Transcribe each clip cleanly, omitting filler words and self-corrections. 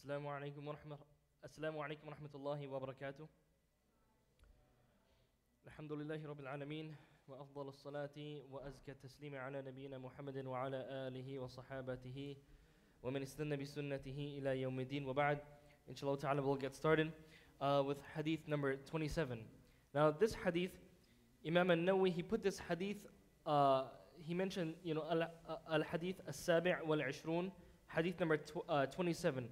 السلام عليكم ورحمة الله وبركاته. الحمد لله رب العالمين وأفضل الصلاة وأزكى التسليم على نبينا محمد وعلى آله وصحابته ومن استنى بسنته إلى يوم الدين وبعد. Inshallah ta'ala, we'll get started with hadith number 27. Now this hadith, Imam al-Nawawi, he put this hadith, he mentioned, al-hadith as-sabi' wal-'ishrun, hadith number 27.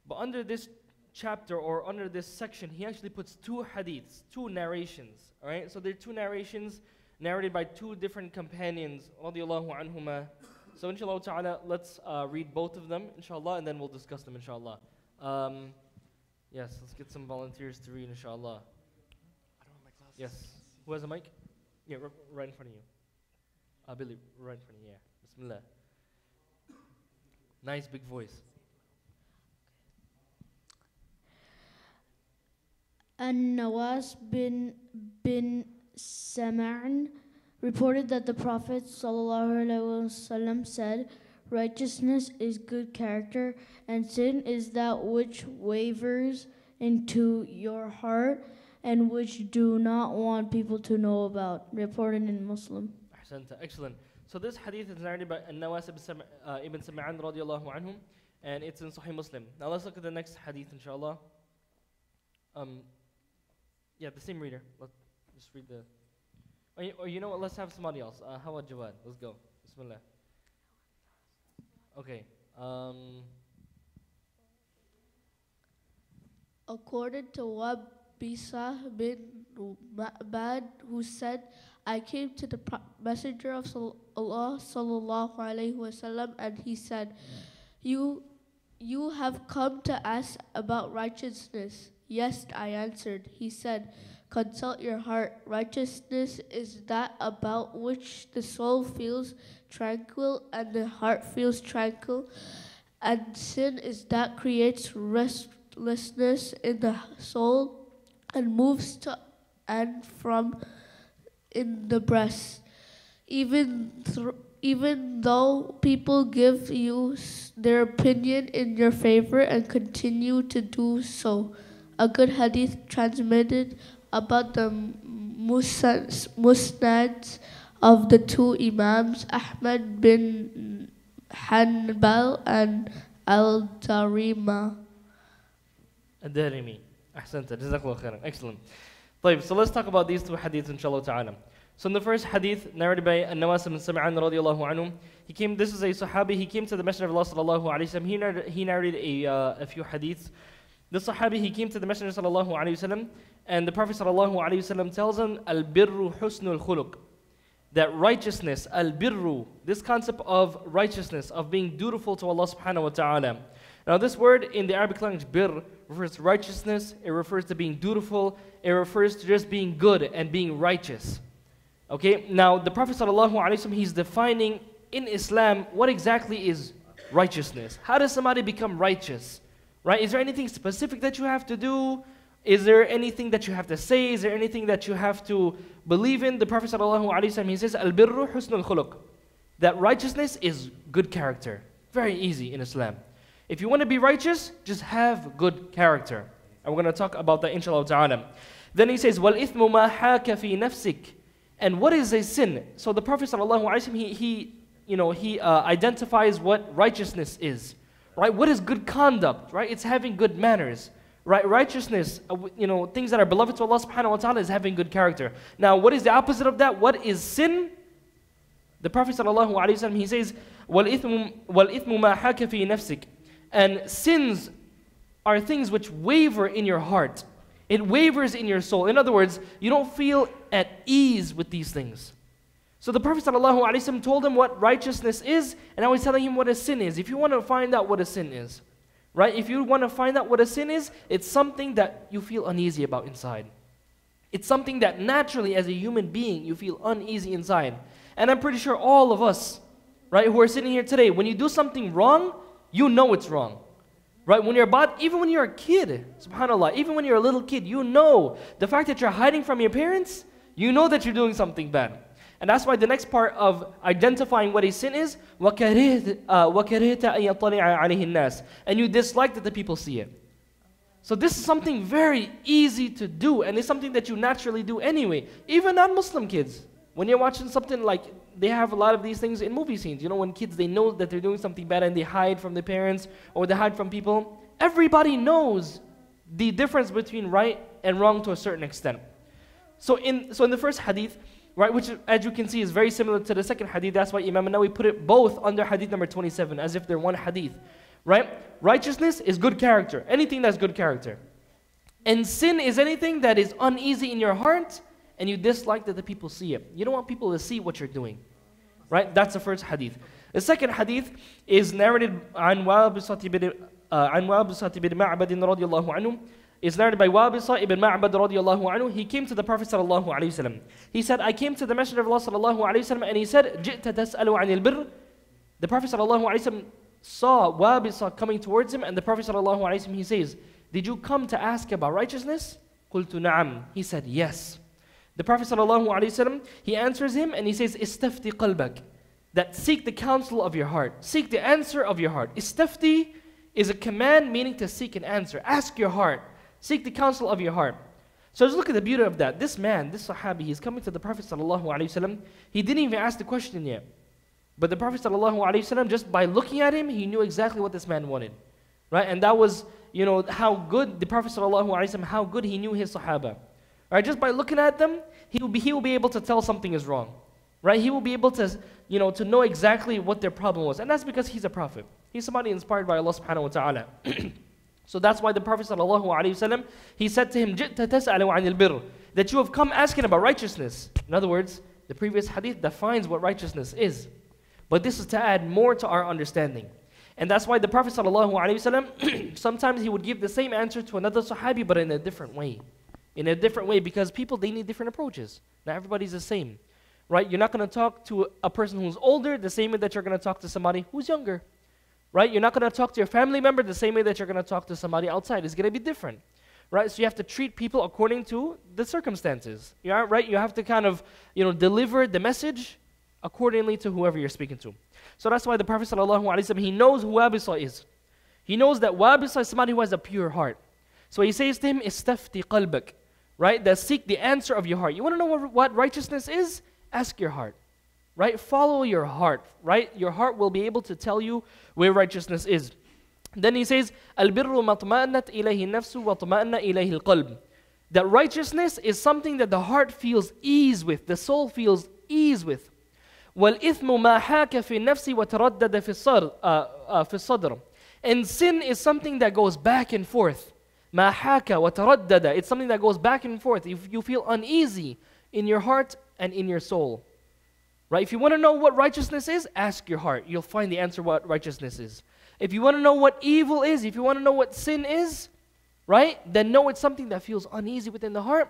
But under this chapter or under this section, he actually puts two hadiths, two narrations. Alright, so there are two narrations narrated by two different companions, radiyallahu anhuma. So inshallah ta'ala, let's read both of them, inshallah, and then we'll discuss them, inshallah. Yes, let's get some volunteers to read, inshallah. I don't have my glasses. Yes. Who has a mic? Yeah, right in front of you. Billy, right in front of you, yeah. Bismillah. Nice big voice. Nawas bin Sam'an reported that the Prophet ﷺ said, "Righteousness is good character, and sin is that which wavers into your heart and which do not want people to know about." Reported in Muslim. Excellent. So this hadith is narrated by Nawas ibn Sam'an radiyallahu anhum, and it's in Sahih Muslim. Now let's look at the next hadith, inshallah. Yeah, the same reader. Let's just read the. Or you know what? Let's have somebody else. How about Jawad? Let's go. Bismillah. Okay. According to Wabisa bin Bad, who said, "I came to the Messenger of Allah sallallahu alaihi wasallam, and he said, You have come to ask about righteousness." "Yes," I answered. He said, "Consult your heart. Righteousness is that about which the soul feels tranquil and the heart feels tranquil, and sin is that creates restlessness in the soul and moves to and from in the breast. Even though people give you their opinion in your favor and continue to do so." A good hadith transmitted about the musnads of the two Imams, Ahmad bin Hanbal and Al-Darimi. Al-Darimi. Ahsanta. Jazakallah khairan. Excellent. طيب, so let's talk about these two hadiths, inshallah ta'ala. So in the first hadith, narrated by Nawas bin Sam'an radiyallahu anhu, this is a Sahabi, he came to the Messenger of Allah sallallahu alayhi wa sallam, he narrated a few hadiths. The Sahabi, he came to the Messenger sallallahu alayhi wasallam, and the Prophet sallallahu alayhi wasallam tells him, "Al-birru husnul khuluq," that righteousness, al-birru, this concept of righteousness, of being dutiful to Allah subhanahu wa ta'ala. Now this word in the Arabic language, bir, refers to righteousness, it refers to being dutiful, it refers to just being good and being righteous. Okay, now the Prophet sallallahu alayhi wasallam, he's defining in Islam what exactly is righteousness. How does somebody become righteous? Right? Is there anything specific that you have to do? Is there anything that you have to say? Is there anything that you have to believe in? The Prophet ﷺ, he says, "Al-birru husnul khuluq," that righteousness is good character. Very easy in Islam. If you want to be righteous, just have good character. And we're going to talk about that inshallah ta'ala. Then he says, وَالْإِثْمُ مَا حَاكَ فِي نَفْسِكَ. And what is a sin? So the Prophet ﷺ, he identifies what righteousness is. Right? What is good conduct? Right? It's having good manners. Right? Righteousness, things that are beloved to Allah subhanahu wa ta'ala is having good character. Now, what is the opposite of that? What is sin? The Prophet sallallahu alaihi wasallam, he says, وَالْإِثْمُ مَا حَاكَ فِي نَفْسِكَ. And sins are things which waver in your heart. It wavers in your soul. In other words, you don't feel at ease with these things. So the Prophet ﷺ told him what righteousness is, and now he's telling him what a sin is. If you want to find out what a sin is, right? If you want to find out what a sin is, it's something that you feel uneasy about inside. It's something that naturally, as a human being, you feel uneasy inside. And I'm pretty sure all of us, right, who are sitting here today, when you do something wrong, you know it's wrong. Right? Even when you're a kid, subhanAllah, even when you're a little kid, you know the fact that you're hiding from your parents, you know that you're doing something bad. And that's why the next part of identifying what a sin is, وَكَرِهْتَ أَن يَطَّلِعَ عَلَيْهِ النَّاسِ, and you dislike that the people see it. So this is something very easy to do, and it's something that you naturally do anyway. Even non-Muslim kids, when you're watching something like, they have a lot of these things in movie scenes. You know, when kids, they know that they're doing something bad and they hide from their parents or they hide from people. Everybody knows the difference between right and wrong to a certain extent. So in the first hadith, right, which as you can see is very similar to the second hadith, that's why Imam Nawawi put it both under hadith number 27, as if they're one hadith, right? Righteousness is good character, anything that's good character. And sin is anything that is uneasy in your heart and you dislike that the people see it. You don't want people to see what you're doing, right? That's the first hadith. The second hadith is narrated عن وابصة بن معبد رضي الله عنه. It's narrated by Wabisa ibn Ma'bad radiallahu anhu. He came to the Prophet sallallahu alayhi wasallam. He said, I came to the Messenger of Allah sallallahu alayhi wasallam, and he said, جِئْتَ تَسْأَلُ عَنِ الْبِرِّ. The Prophet sallallahu alayhi wasallam saw Wabisa coming towards him, and the Prophet sallallahu alayhi wasallam, he says, did you come to ask about righteousness? قُلْتُ نَعَمْ. He said, yes. The Prophet sallallahu alayhi wasallam, he answers him and he says, istafti qalbak. That seek the counsel of your heart. Seek the answer of your heart. Istafti is a command meaning to seek an answer. Ask your heart. Seek the counsel of your heart. So just look at the beauty of that. This man, this Sahabi, he's coming to the Prophet sallallahu alayhi wasallam. He didn't even ask the question yet. But the Prophet sallallahu alayhi wasallam, just by looking at him, he knew exactly what this man wanted. Right? And that was, you know, how good the Prophet sallallahu alayhi wasallam, how good he knew his Sahaba. Right? Just by looking at them, he will be able to tell something is wrong. Right? He will be able to, you know, to know exactly what their problem was. And that's because he's a prophet. He's somebody inspired by Allah subhanahu wa ta'ala. So that's why the Prophet sallallahu alaihi wasallam, he said to him, جِئْتَ تَسْأَلُ عَنِ الْبِرِّ, that you have come asking about righteousness. In other words, the previous hadith defines what righteousness is. But this is to add more to our understanding. And that's why the Prophet sallallahu alaihi wasallam, sometimes he would give the same answer to another Sahabi, but in a different way. In a different way, because people, they need different approaches. Not everybody's the same. Right? You're not going to talk to a person who's older the same way that you're going to talk to somebody who's younger. Right? You're not going to talk to your family member the same way that you're going to talk to somebody outside. It's going to be different. Right? So you have to treat people according to the circumstances. Yeah, right? You have to kind of, you know, deliver the message accordingly to whoever you're speaking to. So that's why the Prophet ﷺ, he knows who Wabisa is. He knows that Wabisa is somebody who has a pure heart. So he says to him, istafti qalbak. Right? That seek the answer of your heart. You want to know what righteousness is? Ask your heart. Right? Follow your heart. Right? Your heart will be able to tell you where righteousness is. Then he says, Al-birru matma'annat ilayhi nafsu wa tama'anna ilayhi al-qalb. That righteousness is something that the heart feels ease with, the soul feels ease with. وَالْإِثْمُ مَا حَاكَ فِي النَّفْسِ وَتَرَدَّدَ فِي الصَّدْرِ. And sin is something that goes back and forth. مَا حَاكَ وَتَرَدَّدَ. It's something that goes back and forth. If you feel uneasy in your heart and in your soul. Right? If you want to know what righteousness is, ask your heart. You'll find the answer what righteousness is. If you want to know what evil is, if you want to know what sin is, right? Then know it's something that feels uneasy within the heart.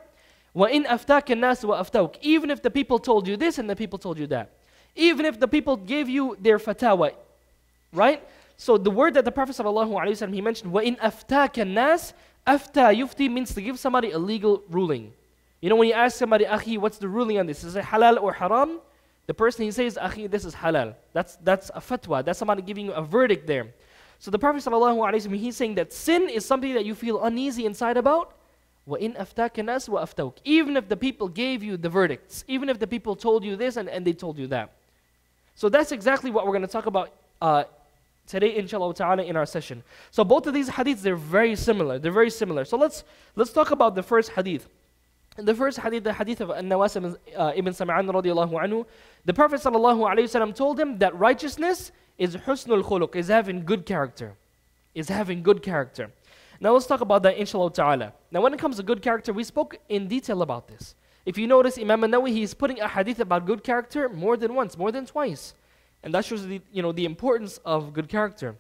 وَإِنْ أَفْتَاكَ النَّاسُ وَأَفْتَوْكَ. Even if the people told you this and the people told you that. Even if the people gave you their fatawa. Right? So the word that the Prophet ﷺ, he mentioned, وَإِنْ أَفْتَاكَ النَّاسِ. Afta, yufti means to give somebody a legal ruling. You know, when you ask somebody, Akhi, what's the ruling on this? Is it halal or haram? The person, he says, Akhi, this is halal. That's a fatwa. That's somebody giving you a verdict there. So the Prophet ﷺ, he's saying that sin is something that you feel uneasy inside about. وَإِنْ أَفْتَاكَ النَّاسُ وَأَفْتَوْكَ. Even if the people gave you the verdicts. Even if the people told you this and they told you that. So that's exactly what we're going to talk about today, inshallah ta'ala, in our session. So both of these hadiths, they're very similar. They're very similar. So let's talk about the first hadith. In the first hadith, the hadith of Nawas ibn Sam'an radiallahu anhu, the Prophet sallallahu alayhi wasallam told him that righteousness is husnul khuluq, is having good character. Is having good character. Now let's talk about that, inshallah ta'ala. Now when it comes to good character, we spoke in detail about this. If you notice, Imam Nawawi, he's putting a hadith about good character more than once, more than twice. And that shows the importance of good character.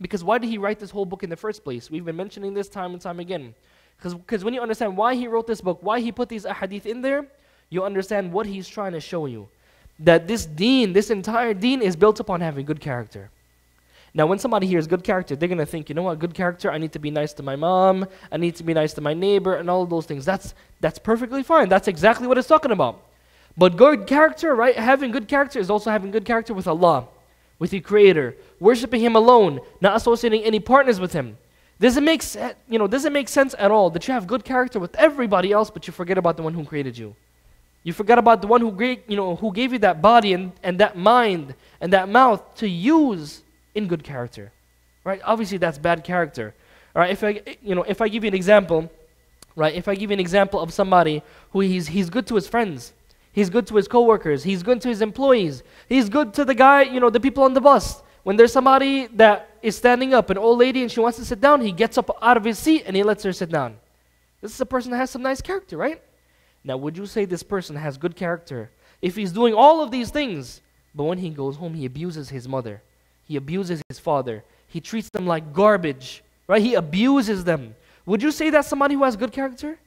Because why did he write this whole book in the first place? We've been mentioning this time and time again. Because when you understand why he wrote this book, why he put these ahadith in there, you understand what he's trying to show you. That this deen, this entire deen is built upon having good character. Now when somebody hears good character, they're going to think, you know what, good character, I need to be nice to my mom, I need to be nice to my neighbor, and all of those things. That's perfectly fine. That's exactly what it's talking about. But good character, right? Having good character is also having good character with Allah, with your Creator, worshiping Him alone, not associating any partners with Him. Doesn't make sense at all that you have good character with everybody else, but you forget about the one who created you. You forget about the one who gave you that body and that mind and that mouth to use in good character, right? Obviously, that's bad character. All right, if I give you an example, right? If I give you an example of somebody who he's good to his friends, he's good to his coworkers, he's good to his employees, he's good to the guy, the people on the bus. When there's somebody that is standing up, an old lady, and she wants to sit down, he gets up out of his seat and he lets her sit down. This is a person that has some nice character, right? Now, would you say this person has good character if he's doing all of these things, but when he goes home, he abuses his mother, he abuses his father, he treats them like garbage, right? He abuses them. Would you say that's somebody who has good character?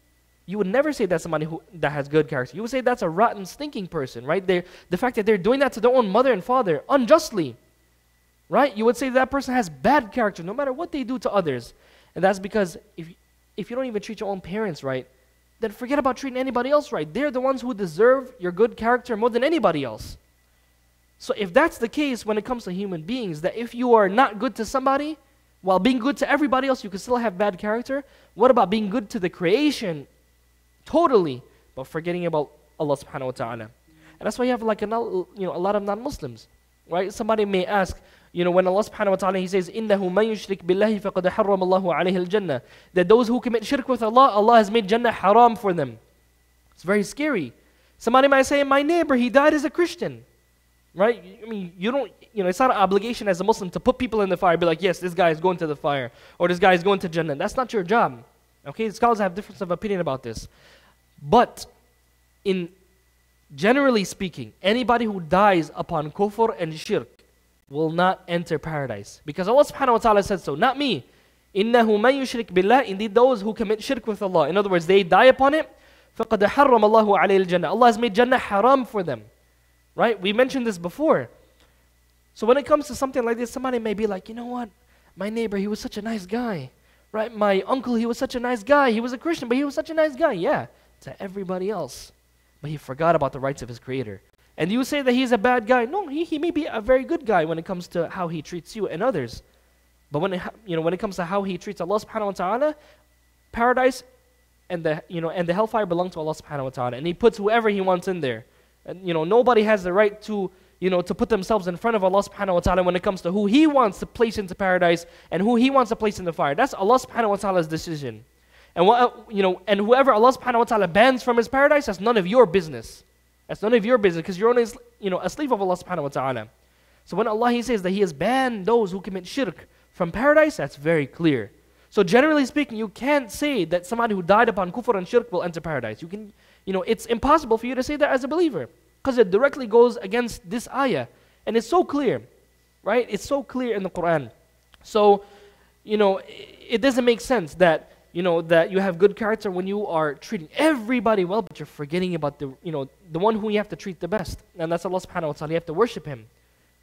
You would never say that's somebody that has good character. You would say that's a rotten, stinking person, right? The fact that they're doing that to their own mother and father unjustly, right? You would say that person has bad character no matter what they do to others. And that's because if you don't even treat your own parents right, then forget about treating anybody else right. They're the ones who deserve your good character more than anybody else. So if that's the case when it comes to human beings, that if you are not good to somebody, while being good to everybody else, you can still have bad character, what about being good to the creation totally, but forgetting about Allah subhanahu wa ta'ala? And that's why you have like a lot of non-Muslims, right? Somebody may ask, when Allah subhanahu wa ta'ala, He says, إِنَّهُ مَنْ يُشْرِكْ بِاللَّهِ فَقَدْ حَرَّمَ اللَّهُ عَلَيْهِ الْجَنَّةِ, that those who commit shirk with Allah, Allah has made Jannah haram for them. It's very scary. Somebody might say, my neighbor, he died as a Christian, right? I mean, it's not an obligation as a Muslim to put people in the fire, be like, yes, this guy is going to the fire, or this guy is going to Jannah. That's not your job. Okay, scholars have difference of opinion about this. But generally speaking, anybody who dies upon kufr and shirk will not enter paradise. Because Allah subhanahu wa ta'ala said so, not me. إِنَّهُ مَنْ يُشْرِكْ بِاللَّهِ, indeed those who commit shirk with Allah. In other words, they die upon it, فَقَدْ حَرَّمَ اللَّهُ عَلَيْهِ الْجَنَّةِ, Allah has made Jannah haram for them. Right? We mentioned this before. So when it comes to something like this, somebody may be like, you know what? My neighbor, he was such a nice guy. Right? My uncle, he was such a nice guy. He was a Christian, but he was such a nice guy. Yeah, to everybody else. But he forgot about the rights of his Creator. And you say that he's a bad guy. No, he may be a very good guy when it comes to how he treats you and others. But when it comes to how he treats Allah subhanahu wa ta'ala, paradise and the hellfire belong to Allah subhanahu wa ta'ala. And He puts whoever He wants in there. And nobody has the right to put themselves in front of Allah subhanahu wa ta'ala when it comes to who He wants to place into paradise and who He wants to place in the fire. That's Allah subhanahu wa ta'ala's decision. And and whoever Allah subhanahu wa ta'ala bans from His paradise, that's none of your business. That's none of your business, because you're only a slave of Allah subhanahu wa ta'ala. So when Allah He says that He has banned those who commit shirk from paradise, that's very clear. So generally speaking, you can't say that somebody who died upon kufr and shirk will enter paradise. It's impossible for you to say that as a believer, because it directly goes against this ayah. And it's so clear, right? It's so clear in the Quran. So, it doesn't make sense that that you have good character when you are treating everybody well, but you're forgetting about the one who you have to treat the best. And that's Allah subhanahu wa ta'ala. You have to worship Him,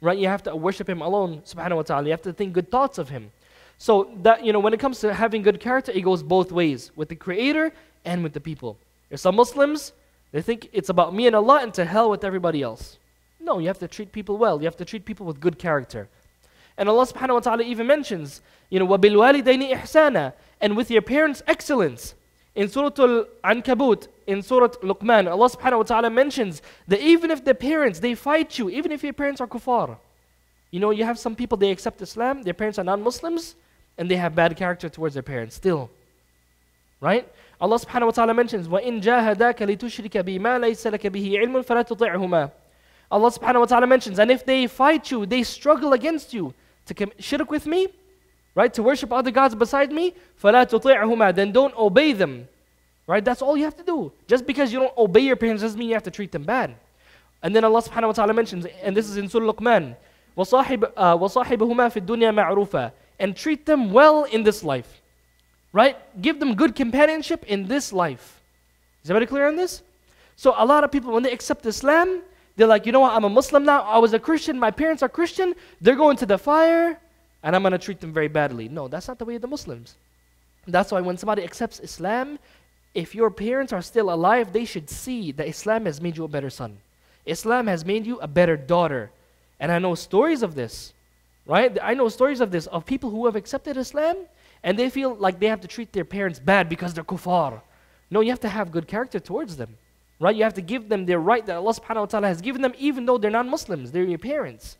right? You have to worship Him alone, subhanahu wa ta'ala. You have to think good thoughts of Him. So that, when it comes to having good character, it goes both ways, with the Creator and with the people. There's some Muslims, they think it's about me and Allah and to hell with everybody else. No, you have to treat people well. You have to treat people with good character. And Allah subhanahu wa ta'ala even mentions, وَبِالْوَالِدَيْنِ إِحْسَانًا, and with your parents, excellence. In Surah Al-Ankabut, in Surah Luqman, Allah subhanahu wa ta'ala mentions that even if the parents, they fight you, even if your parents are kuffar. You have some people, they accept Islam, their parents are non-Muslims, and they have bad character towards their parents still. Right? Allah subhanahu wa ta'ala mentions, وَإِن جَاهَدَاكَ لِتُشْرِكَ بِمَا لَيْسَ لَكَ بِهِ عِلْمٌ فَلَا تُطِعْهُمَا. Allah subhanahu wa ta'ala mentions, and if they fight you, they struggle against you to commit shirk with me, right, to worship other gods beside me, فَلَا تُطِعْهُمَا, then don't obey them. Right? That's all you have to do. Just because you don't obey your parents doesn't mean you have to treat them bad. And then Allah subhanahu wa ta'ala mentions, and this is in Surah Luqman, وَصَاحِبُهُمَا فِي الدُّنْيَا مَعْرُوفًا, and treat them well in this life. Right? Give them good companionship in this life. Is everybody clear on this? So a lot of people, when they accept Islam, they're like, I'm a Muslim now, I was a Christian, my parents are Christian, they're going to the fire, and I'm going to treat them very badly. No, that's not the way of the Muslims. That's why when somebody accepts Islam, if your parents are still alive, they should see that Islam has made you a better son. Islam has made you a better daughter. And I know stories of this, right? I know stories of this, of people who have accepted Islam and they feel like they have to treat their parents bad because they're kuffar. No, you have to have good character towards them, right? You have to give them their right that Allah subhanahu wa ta'ala has given them, even though they're non-Muslims, they're your parents.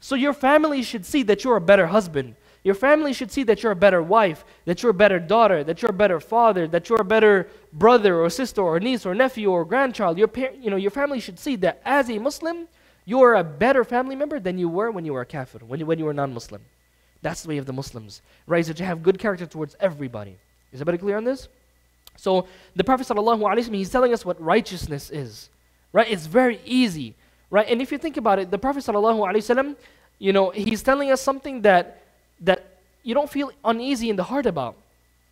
So your family should see that you're a better husband. Your family should see that you're a better wife, that you're a better daughter, that you're a better father, that you're a better brother or sister or niece or nephew or grandchild. Your family should see that as a Muslim, you're a better family member than you were when you were a kafir, when you were non-Muslim. That's the way of the Muslims, right? So that you have good character towards everybody. Is everybody clear on this? So the Prophet ﷺ, he's telling us what righteousness is, right? It's very easy, right? And if you think about it, the Prophet ﷺ, he's telling us something that you don't feel uneasy in the heart about,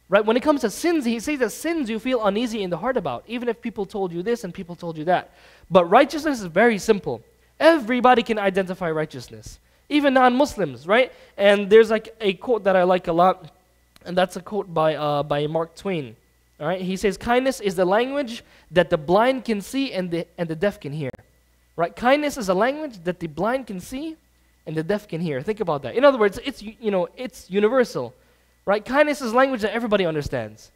right? When it comes to sins, he says that sins you feel uneasy in the heart about, even if people told you this and people told you that. But righteousness is very simple. Everybody can identify righteousness, even non-Muslims, right? And there's like a quote that I like a lot, and that's a quote by Mark Twain. All right, he says, kindness is the language that the blind can see and the deaf can hear. Right? Kindness is a language that the blind can see and the deaf can hear. Think about that. In other words, it's universal. Right? Kindness is language that everybody understands.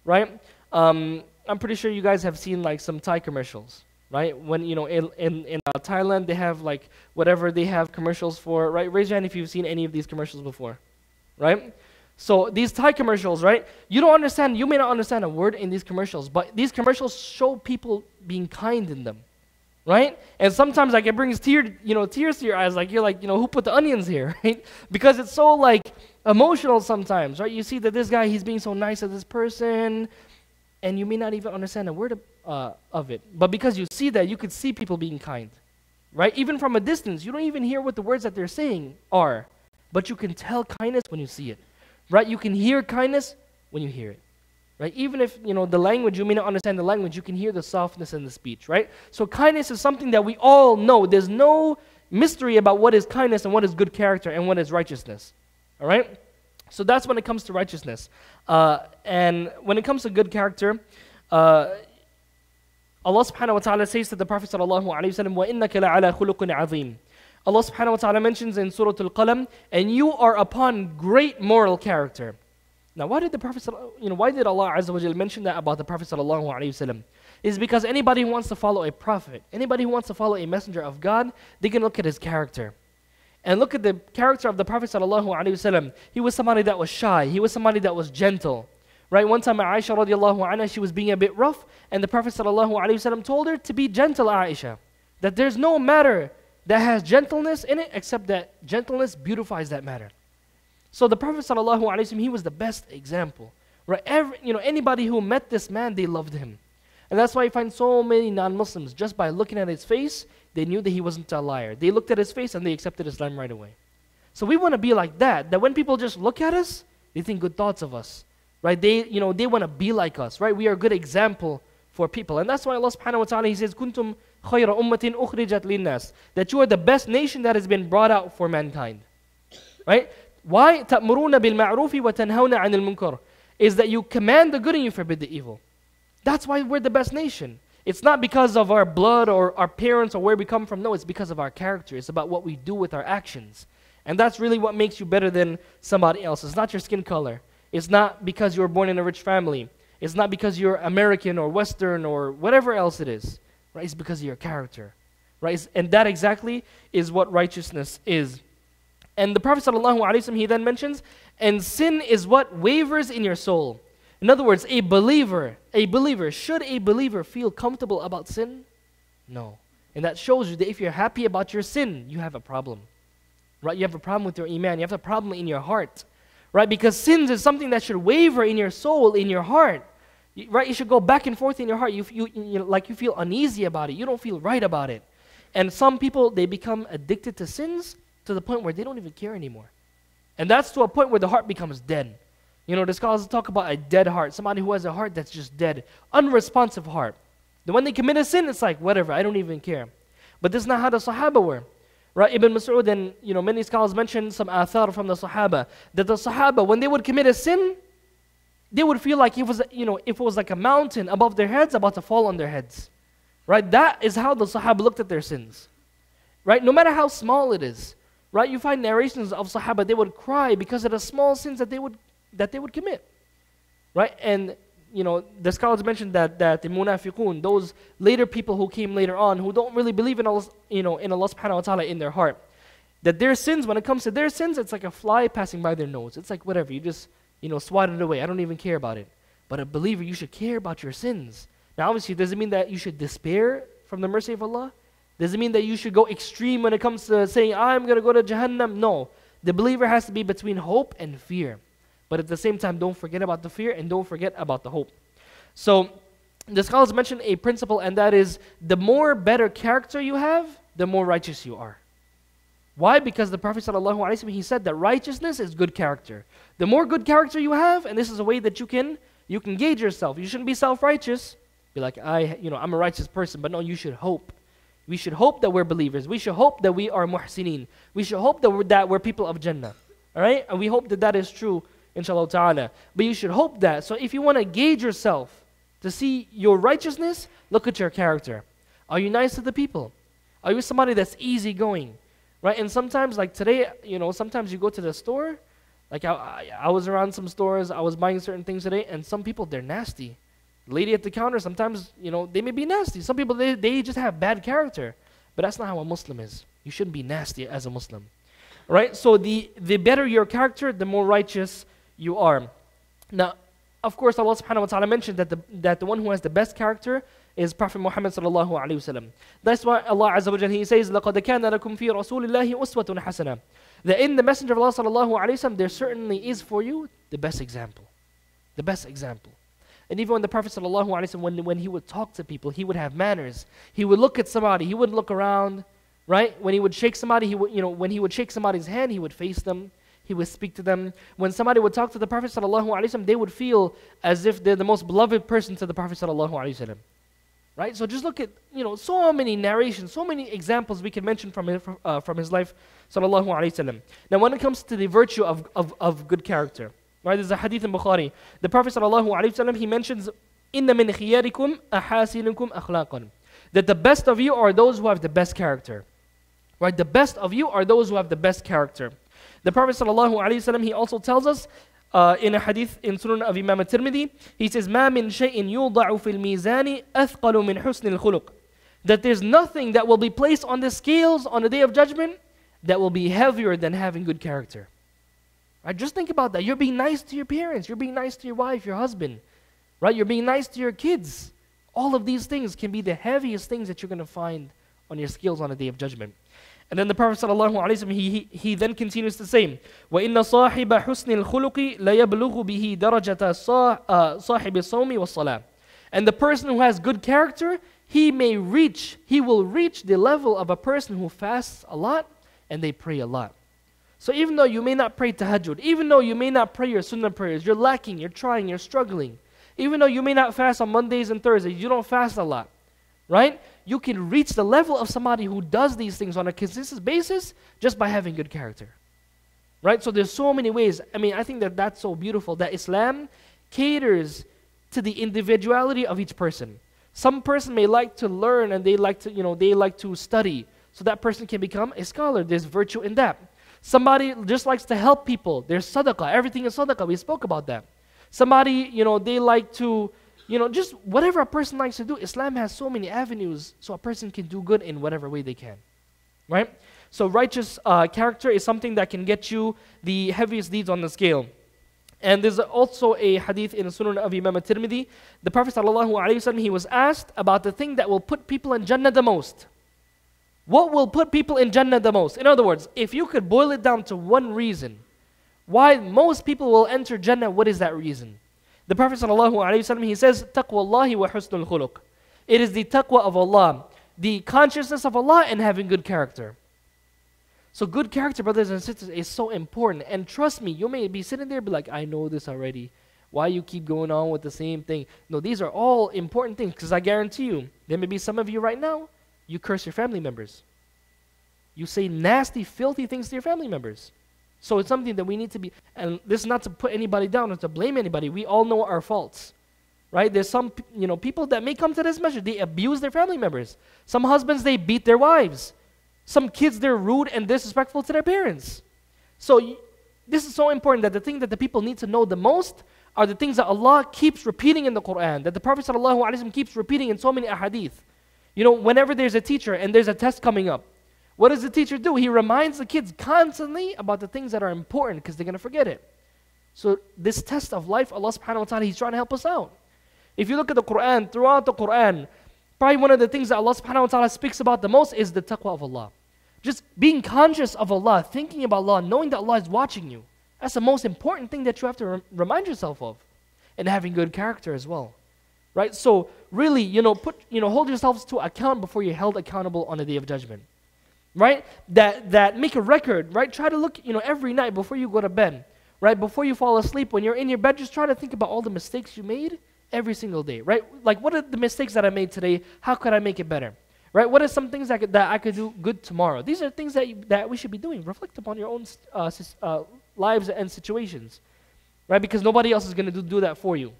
Right? I'm pretty sure you guys have seen like some Thai commercials. Right? When in Thailand they have like whatever they have commercials for, right? Raise your hand if you've seen any of these commercials before. Right? So these Thai commercials, right? You may not understand a word in these commercials, but these commercials show people being kind in them, right? And sometimes like it brings tears to your eyes, like you're like, who put the onions here, right? Because it's so like emotional sometimes, right? You see that this guy, he's being so nice to this person, and you may not even understand a word of it. But because you see that, you could see people being kind, right? Even from a distance, you don't even hear what the words that they're saying are, but you can tell kindness when you see it. Right? You can hear kindness when you hear it. Right? Even if, the language, you may not understand the language, you can hear the softness in the speech, right? So kindness is something that we all know. There's no mystery about what is kindness and what is good character and what is righteousness. All right? So that's when it comes to righteousness. And when it comes to good character, Allah subhanahu wa ta'ala says to the Prophet sallallahu alayhi wa sallam, وَإِنَّكَ لَعَلَى خُلُقٍ عَظِيمٍ. Allah subhanahu wa ta'ala mentions in Surah Al-Qalam, and you are upon great moral character. Now, why did Allah Azza wa Jal mention that about the Prophet sallallahu alayhi wa sallam? It's because anybody who wants to follow a prophet, anybody who wants to follow a messenger of God, they can look at his character. And look at the character of the Prophet sallallahu alayhi wa sallam. He was somebody that was shy. He was somebody that was gentle. Right? One time Aisha radiallahu anha, she was being a bit rough, and the Prophet sallallahu alayhi wa sallam told her to be gentle, Aisha. That there's no matter that has gentleness in it, except that gentleness beautifies that matter. So the Prophet ﷺ, he was the best example. Right? Anybody who met this man, they loved him. And that's why you find so many non-Muslims, just by looking at his face, they knew that he wasn't a liar. They looked at his face and they accepted Islam right away. So we want to be like that when people just look at us, they think good thoughts of us. Right? They want to be like us. Right? We are a good example for people. And that's why Allah subhanahu wa ta'ala, He says, Kuntum khayra ummatin ukhrijat linnas, that you are the best nation that has been brought out for mankind. Right? Why? Ta'muruna bil ma'rufi wa tanhawna 'anil munkar, is that you command the good and you forbid the evil. That's why we're the best nation. It's not because of our blood or our parents or where we come from. No, it's because of our character. It's about what we do with our actions. And that's really what makes you better than somebody else. It's not your skin color. It's not because you were born in a rich family. It's not because you're American or Western or whatever else it is. Right? It's because of your character. Right? And that exactly is what righteousness is. And the Prophet ﷺ, he then mentions, and sin is what wavers in your soul. In other words, should a believer feel comfortable about sin? No. And that shows you that if you're happy about your sin, you have a problem. Right? You have a problem with your eMAN. You have a problem in your heart. Right? Because sins is something that should waver in your soul, in your heart. Right? You should go back and forth in your heart. You feel uneasy about it. You don't feel right about it. And some people, they become addicted to sins to the point where they don't even care anymore. And that's to a point where the heart becomes dead. The scholars talk about a dead heart. Somebody who has a heart that's just dead. Unresponsive heart. Then when they commit a sin, it's like, whatever, I don't even care. But this is not how the Sahaba were. Right? Ibn Mas'ud and many scholars mention some athar from the Sahaba, that the Sahaba, when they would commit a sin, they would feel like it was, if it was like a mountain above their heads about to fall on their heads. Right? That is how the Sahaba looked at their sins. Right? No matter how small it is. Right? You find narrations of Sahaba, they would cry because of the small sins that they would commit. Right? And the scholars mentioned that the munafiqun, those later people who came later on, who don't really believe in Allah, in Allah subhanahu wa ta'ala in their heart, that their sins, when it comes to their sins, it's like a fly passing by their nose. It's like whatever, you just, swat it away. I don't even care about it. But a believer, you should care about your sins. Now obviously, does it mean that you should despair from the mercy of Allah? Does it mean that you should go extreme when it comes to saying, I'm going to go to Jahannam? No. The believer has to be between hope and fear. But at the same time, don't forget about the fear and don't forget about the hope. So, the scholars mention a principle, and that is, the more better character you have, the more righteous you are. Why? Because the Prophet ﷺ, he said that righteousness is good character. The more good character you have, and this is a way that you can gauge yourself. You shouldn't be self-righteous. Be like, I'm a righteous person, but no, you should hope. We should hope that we're believers. We should hope that we are muhsineen. We should hope that we're people of Jannah. All right? And we hope that that is true, inshallah ta'ala. But you should hope that. So if you want to gauge yourself to see your righteousness, look at your character. Are you nice to the people? Are you somebody that's easygoing? Right? And sometimes, like today, sometimes you go to the store. Like I was around some stores, I was buying certain things today, and some people, they're nasty. Lady at the counter, sometimes, they may be nasty. Some people, they just have bad character. But that's not how a Muslim is. You shouldn't be nasty as a Muslim. Right? So the better your character, the more righteous you are. Now, of course, Allah subhanahu wa ta'ala mentioned that the one who has the best character is Prophet Muhammad sallallahu alayhi wa sallam. That's why Allah azza wa jalla, he says, لَقَدْ كَانَ لَكُمْ فِي رَسُولِ اللَّهِ أُسْوَةٌ حَسَنَةٌ. That in the Messenger of Allah sallallahu alayhi wa sallam, there certainly is for you the best example. The best example. And even when the Prophet sallallahu alayhi wa sallam, when he would talk to people, he would have manners. He would look at somebody, he wouldn't look around, right? When he would shake somebody, when he would shake somebody's hand, he would face them. He would speak to them. When somebody would talk to the Prophet sallallahu alaihi wasallam, they would feel as if they're the most beloved person to the Prophet sallallahu alaihi wasallam. Right? So just look at, so many narrations, so many examples we can mention from his life sallallahu alaihi wasallam. Now when it comes to the virtue of good character, right? There's a hadith in Bukhari. The Prophet sallallahu alaihi wasallam, he mentions, "Inna min khiyarikum ahasinukum akhlaqan." That the best of you are those who have the best character. Right? The best of you are those who have the best character. The Prophet ﷺ, he also tells us in a hadith in Sunan of Imam al-Tirmidhi, he says, مَا مِن شَيْءٍ يُوضَعُ فِي الْمِيزَانِ أَثْقَلُ مِنْ حُسْنِ الْخُلُقِ. That there's nothing that will be placed on the scales on the day of judgment that will be heavier than having good character. Right? Just think about that. You're being nice to your parents. You're being nice to your wife, your husband. Right? You're being nice to your kids. All of these things can be the heaviest things that you're going to find on your scales on the day of judgment. And then the Prophet ﷺ, he then continues to say, وَإِنَّ صَاحِبَ حُسْنِ الْخُلُقِ لَيَبْلُغُ بِهِ دَرَجَةَ صَاحِبِ الصَّوْمِ وَالصَّلَاةِ. And the person who has good character, he will reach the level of a person who fasts a lot and they pray a lot. So even though you may not pray tahajjud, even though you may not pray your sunnah prayers, you're lacking, you're trying, you're struggling. Even though you may not fast on Mondays and Thursdays, you don't fast a lot. Right? You can reach the level of somebody who does these things on a consistent basis just by having good character. Right? So there's so many ways. I think that that's so beautiful that Islam caters to the individuality of each person. Some person may like to learn and they like to study. So that person can become a scholar. There's virtue in that. Somebody just likes to help people. There's sadaqah. Everything is sadaqah. We spoke about that. Somebody, they like to just whatever a person likes to do. Islam has so many avenues so a person can do good in whatever way they can. Right? So righteous character is something that can get you the heaviest deeds on the scale. And there's also a hadith in the Sunan of Imam al-Tirmidhi. The Prophet ﷺ, he was asked about the thing that will put people in Jannah the most. What will put people in Jannah the most? In other words, if you could boil it down to one reason why most people will enter Jannah, what is that reason? The Prophet ﷺ, he says, "Taqwa Allahi wa husnul khuluq." It is the taqwa of Allah, the consciousness of Allah, and having good character. So good character, brothers and sisters, is so important. And trust me, you may be sitting there and be like, I know this already. Why you keep going on with the same thing? No, these are all important things, because I guarantee you, there may be some of you right now, you curse your family members. You say nasty, filthy things to your family members. So it's something that we need to be, and this is not to put anybody down or to blame anybody. We all know our faults, right? There's some, people that may come to this message. They abuse their family members. Some husbands, they beat their wives. Some kids, they're rude and disrespectful to their parents. So this is so important that the thing that the people need to know the most are the things that Allah keeps repeating in the Quran, that the Prophet ﷺ keeps repeating in so many ahadith. Whenever there's a teacher and there's a test coming up, what does the teacher do? He reminds the kids constantly about the things that are important because they're going to forget it. So this test of life, Allah subhanahu wa ta'ala, He's trying to help us out. If you look at the Quran, throughout the Quran, probably one of the things that Allah subhanahu wa ta'ala speaks about the most is the taqwa of Allah. Just being conscious of Allah, thinking about Allah, knowing that Allah is watching you. That's the most important thing that you have to remind yourself of. And having good character as well. Right? So really, hold yourselves to account before you're held accountable on the Day of Judgment. Right? That make a record, right? Try to look, every night before you go to bed. Right? Before you fall asleep, when you're in your bed, just try to think about all the mistakes you made every single day. Right? Like, what are the mistakes that I made today? How could I make it better? Right? What are some things that I could do good tomorrow? These are things that we should be doing. Reflect upon your own lives and situations. Right? Because nobody else is going to do that for you.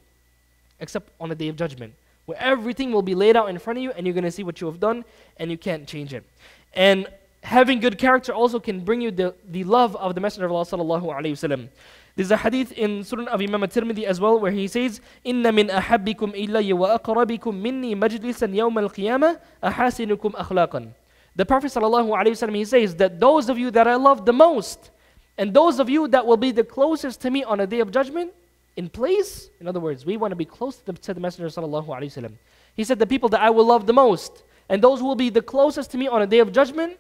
Except on the Day of Judgment. Where everything will be laid out in front of you and you're going to see what you have done and you can't change it. And having good character also can bring you the love of the Messenger of Allah sallallahu alayhi wasallam. There's a hadith in Sunan of Imam At-Tirmidhi as well where he says, إِنَّ مِنْ أَحَبِّكُمْ إِلَّيَّ وَأَقْرَبِكُمْ مِنِّي مَجْلِسًا يَوْمَ الْقِيَامَةِ أَحَاسِنُكُمْ أَخْلَاقًا. The Prophet sallallahu alayhi wasallam, he says that those of you that I love the most and those of you that will be the closest to me on a Day of Judgment in place, in other words, we want to be close to the Messenger sallallahu alayhi wasallam. He said the people that I will love the most and those who will be the closest to me on a Day of Judgment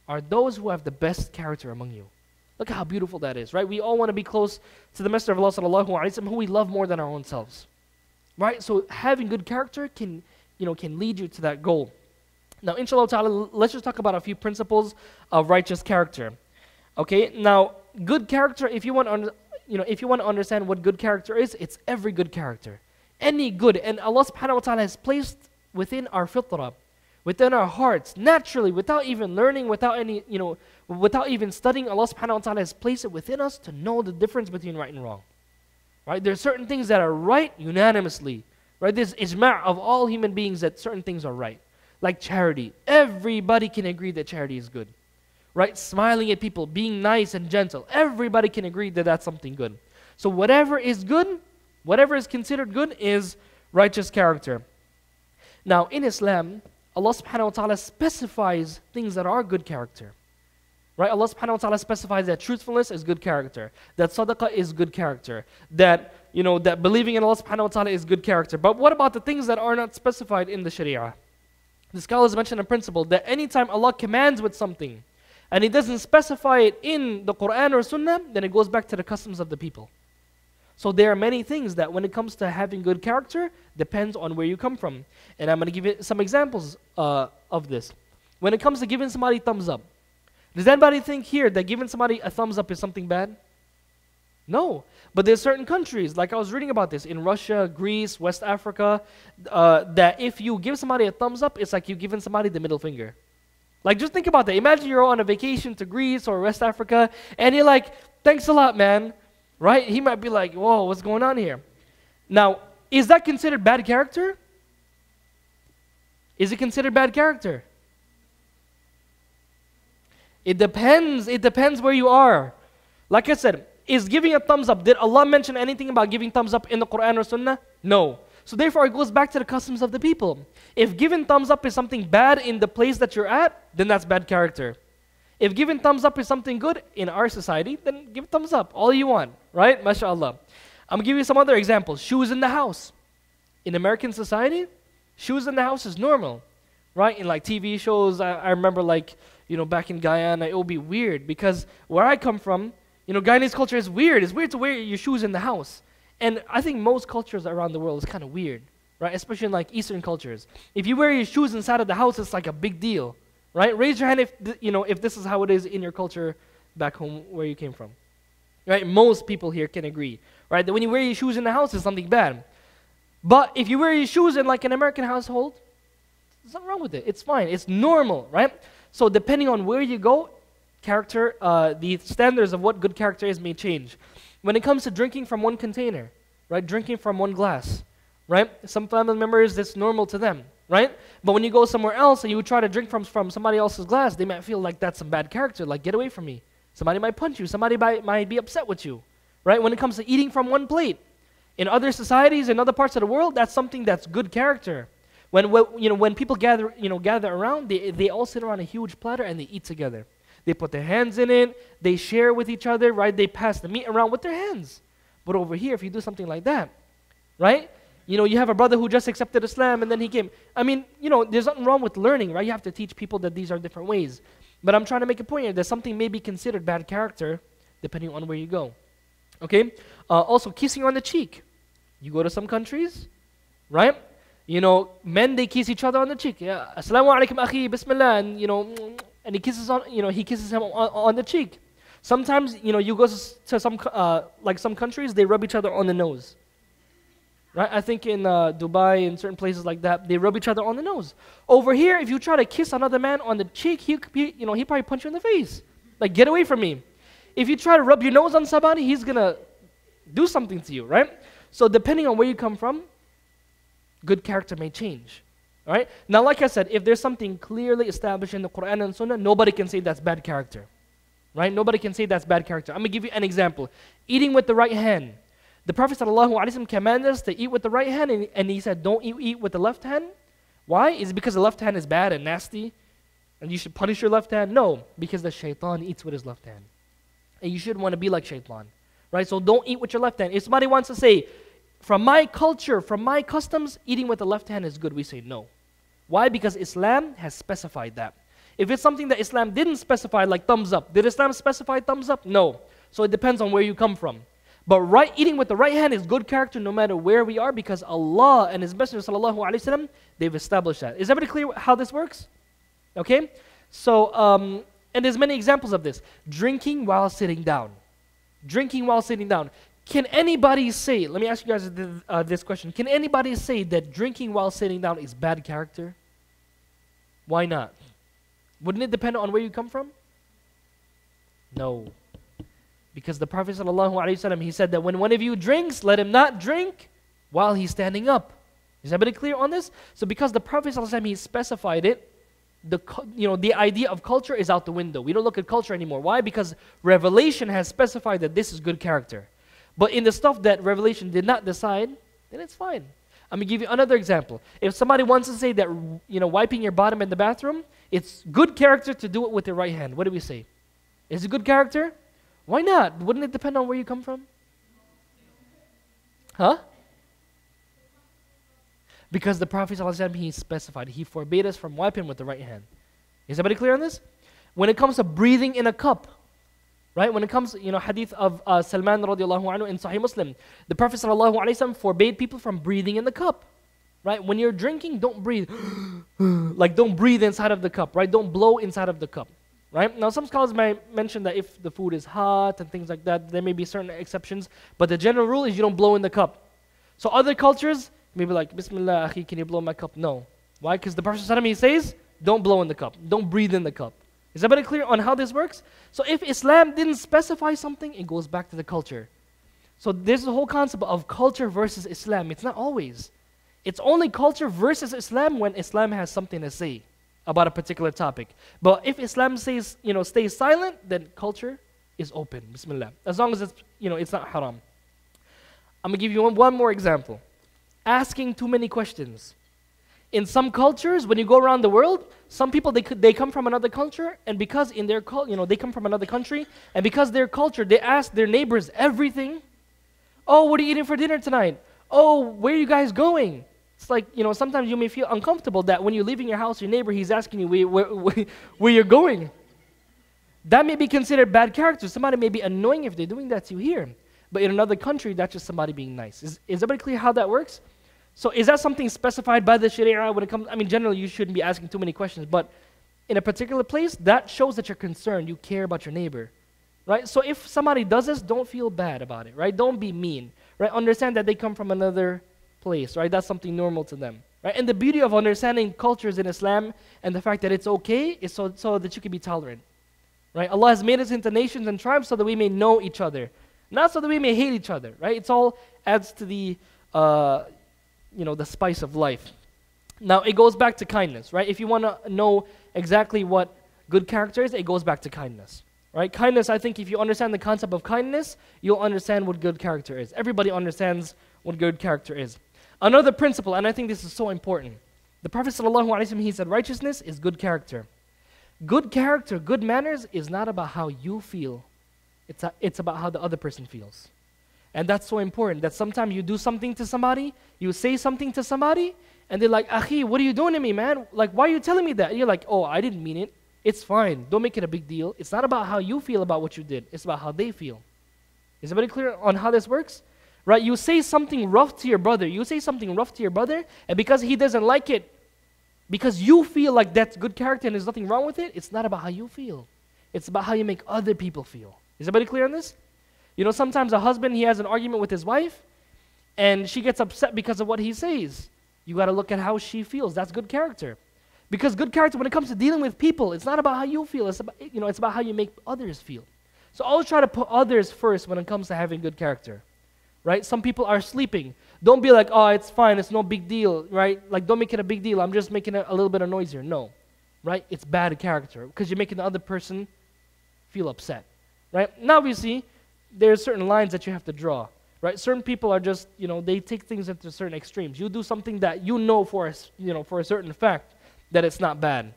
are those who have the best character among you. Look how beautiful that is, right? We all want to be close to the Messenger of Allah sallallahu alaihi wasallam, who we love more than our own selves, right? So having good character can lead you to that goal. Now, inshallah ta'ala, let's just talk about a few principles of righteous character. Okay, now good character. If you want to understand what good character is, it's every good character, any good, and Allah subhanahu wa ta'ala has placed within our fitrah, within our hearts, naturally, without even learning, without even studying, Allah subhanahu wa ta'ala has placed it within us to know the difference between right and wrong. Right? There are certain things that are right unanimously. Right? There's ijma' of all human beings that certain things are right. Like charity. Everybody can agree that charity is good. Right? Smiling at people, being nice and gentle. Everybody can agree that that's something good. So whatever is good, whatever is considered good is righteous character. Now in Islam, Allah subhanahu wa ta'ala specifies things that are good character. Right? Allah subhanahu wa ta'ala specifies that truthfulness is good character, that sadaqah is good character, that that believing in Allah subhanahu wa ta'ala is good character. But what about the things that are not specified in the Sharia? The scholars mention a principle that anytime Allah commands with something and He doesn't specify it in the Quran or Sunnah, then it goes back to the customs of the people. So there are many things that when it comes to having good character, depends on where you come from. And I'm going to give you some examples of this. When it comes to giving somebody thumbs up, does anybody think here that giving somebody a thumbs up is something bad? No. But there's certain countries, like I was reading about this, in Russia, Greece, West Africa, that if you give somebody a thumbs up, it's like you've given somebody the middle finger. Like just think about that. Imagine you're on a vacation to Greece or West Africa, and you're like, thanks a lot, man. Right? He might be like, whoa, what's going on here? Now, is that considered bad character? Is it considered bad character? It depends. It depends where you are. Like I said, is giving a thumbs up, did Allah mention anything about giving thumbs up in the Quran or Sunnah? No. So therefore, it goes back to the customs of the people. If giving thumbs up is something bad in the place that you're at, then that's bad character. If giving thumbs up is something good in our society, then give thumbs up, all you want, right? MashaAllah. I'm going to give you some other examples. Shoes in the house. In American society, shoes in the house is normal, right? In like TV shows, I remember like, back in Guyana, it would be weird because where I come from, Guyanese culture is weird. It's weird to wear your shoes in the house. And I think most cultures around the world is kind of weird, right? Especially in like Eastern cultures. If you wear your shoes inside of the house, it's like a big deal. Right? Raise your hand if this is how it is in your culture back home where you came from. Right? Most people here can agree. Right? That when you wear your shoes in the house, it's something bad. But if you wear your shoes in like an American household, there's nothing wrong with it. It's fine. It's normal, right? So depending on where you go, character, the standards of what good character is may change. When it comes to drinking from one container, right? Drinking from one glass, right? Some family members, that's normal to them, right? But when you go somewhere else and you try to drink from somebody else's glass, they might feel like that's some bad character, like get away from me. Somebody might punch you, somebody might be upset with you, right? When it comes to eating from one plate, in other societies, in other parts of the world, that's something that's good character. When people gather around, they all sit around a huge platter and they eat together. They put their hands in it, they share with each other, right? They pass the meat around with their hands. But over here, if you do something like that, right? You have a brother who just accepted Islam and then he came. I mean, there's nothing wrong with learning, right? You have to teach people that these are different ways. But I'm trying to make a point here that something may be considered bad character depending on where you go. Okay? Also, kissing on the cheek. You go to some countries, right? Men, they kiss each other on the cheek. Yeah, Assalamu alaikum akhi, bismillah, and he kisses him on the cheek. Sometimes, you go to some countries, they rub each other on the nose. Right? I think in Dubai and certain places like that, they rub each other on the nose. Over here, if you try to kiss another man on the cheek, he probably punch you in the face. Like, get away from me. If you try to rub your nose on somebody, he's gonna do something to you, right? So depending on where you come from, good character may change. All right? Now, like I said, if there's something clearly established in the Quran and Sunnah, nobody can say that's bad character. Right? Nobody can say that's bad character. I'm going to give you an example. Eating with the right hand. The Prophet ﷺ commanded us to eat with the right hand, and he said, don't eat with the left hand. Why? Is it because the left hand is bad and nasty, and you should punish your left hand? No, because the shaitan eats with his left hand. And you shouldn't want to be like shaitan. Right? So don't eat with your left hand. If somebody wants to say, from my culture, from my customs, eating with the left hand is good, we say no. Why? Because Islam has specified that. If it's something that Islam didn't specify, like thumbs up, did Islam specify thumbs up? No. So it depends on where you come from. But eating with the right hand is good character no matter where we are, because Allah and His Messenger sallallahu alaihi wasallam, they've established that. Is everybody clear how this works? Okay? So, and there's many examples of this. Drinking while sitting down. Drinking while sitting down. Can anybody say, let me ask you guys this question. Can anybody say that drinking while sitting down is bad character? Why not? Wouldn't it depend on where you come from? No. Because the Prophet ﷺ, he said that when one of you drinks, let him not drink while he's standing up. Is everybody clear on this? So because the Prophet ﷺ, he specified it, the idea of culture is out the window. We don't look at culture anymore. Why? Because Revelation has specified that this is good character. But in the stuff that Revelation did not decide, then it's fine. I'm going to give you another example. If somebody wants to say that, wiping your bottom in the bathroom, it's good character to do it with your right hand. What do we say? Is it good character? Why not? Wouldn't it depend on where you come from? Huh? Because the Prophet ﷺ, he specified, he forbade us from wiping with the right hand. Is everybody clear on this? When it comes to breathing in a cup, right? When it comes, hadith of Salman radiallahu anhu in Sahih Muslim, the Prophet sallallahu alaihi wasallam forbade people from breathing in the cup, right? When you're drinking, don't breathe, like don't breathe inside of the cup, right? Don't blow inside of the cup, right? Now, some scholars might mention that if the food is hot and things like that, there may be certain exceptions, but the general rule is you don't blow in the cup. So other cultures may be like, Bismillah, akhi, can you blow in my cup? No. Why? Because the Prophet sallallahu alaihi wasallam, he says, don't blow in the cup, don't breathe in the cup. Is everybody clear on how this works? So if Islam didn't specify something, it goes back to the culture. So there's the whole concept of culture versus Islam. It's not always. It's only culture versus Islam when Islam has something to say about a particular topic. But if Islam says, stays silent, then culture is open. Bismillah. As long as it's, it's not haram. I'm going to give you one more example. Asking too many questions. In some cultures, when you go around the world, some people, they come from another culture, and because in their they come from another country, and because their culture, they ask their neighbors everything. Oh, what are you eating for dinner tonight? Oh, where are you guys going? It's like, sometimes you may feel uncomfortable that when you're leaving your house, your neighbor, he's asking you where you're going. That may be considered bad character. Somebody may be annoying if they're doing that to you here. But in another country, that's just somebody being nice. Is everybody clear how that works? So is that something specified by the Sharia when it comes, generally you shouldn't be asking too many questions, but in a particular place, that shows that you're concerned, you care about your neighbor, right? So if somebody does this, don't feel bad about it, right? Don't be mean, right? Understand that they come from another place, right? That's something normal to them, right? And the beauty of understanding cultures in Islam and the fact that it's okay is so that you can be tolerant, right? Allah has made us into nations and tribes so that we may know each other, not so that we may hate each other, right? It's all adds to the, the spice of life. Now, it goes back to kindness, right? If you want to know exactly what good character is, it goes back to kindness, right? Kindness, I think if you understand the concept of kindness, you'll understand what good character is. Everybody understands what good character is. Another principle, and I think this is so important. The Prophet ﷺ, he said, righteousness is good character. Good character, good manners is not about how you feel. It's about how the other person feels. And that's so important, that sometimes you do something to somebody, you say something to somebody, and they're like, Akhi, what are you doing to me, man? Like, why are you telling me that? And you're like, oh, I didn't mean it. It's fine. Don't make it a big deal. It's not about how you feel about what you did. It's about how they feel. Is everybody clear on how this works? Right? You say something rough to your brother. You say something rough to your brother, and because he doesn't like it, because you feel like that's good character and there's nothing wrong with it, it's not about how you feel. It's about how you make other people feel. Is everybody clear on this? You know, sometimes a husband, he has an argument with his wife, and she gets upset because of what he says. You got to look at how she feels. That's good character. Because good character, when it comes to dealing with people, it's not about how you feel. It's about, it's about how you make others feel. So always try to put others first when it comes to having good character, right? Some people are sleeping. Don't be like, oh, it's fine. It's no big deal, right? Like, don't make it a big deal. I'm just making it a little bit of noise here. No, right? It's bad character because you're making the other person feel upset, right? Now we see there's certain lines that you have to draw. Right? Certain people are just, they take things into certain extremes. You do something that you know for a certain fact that it's not bad.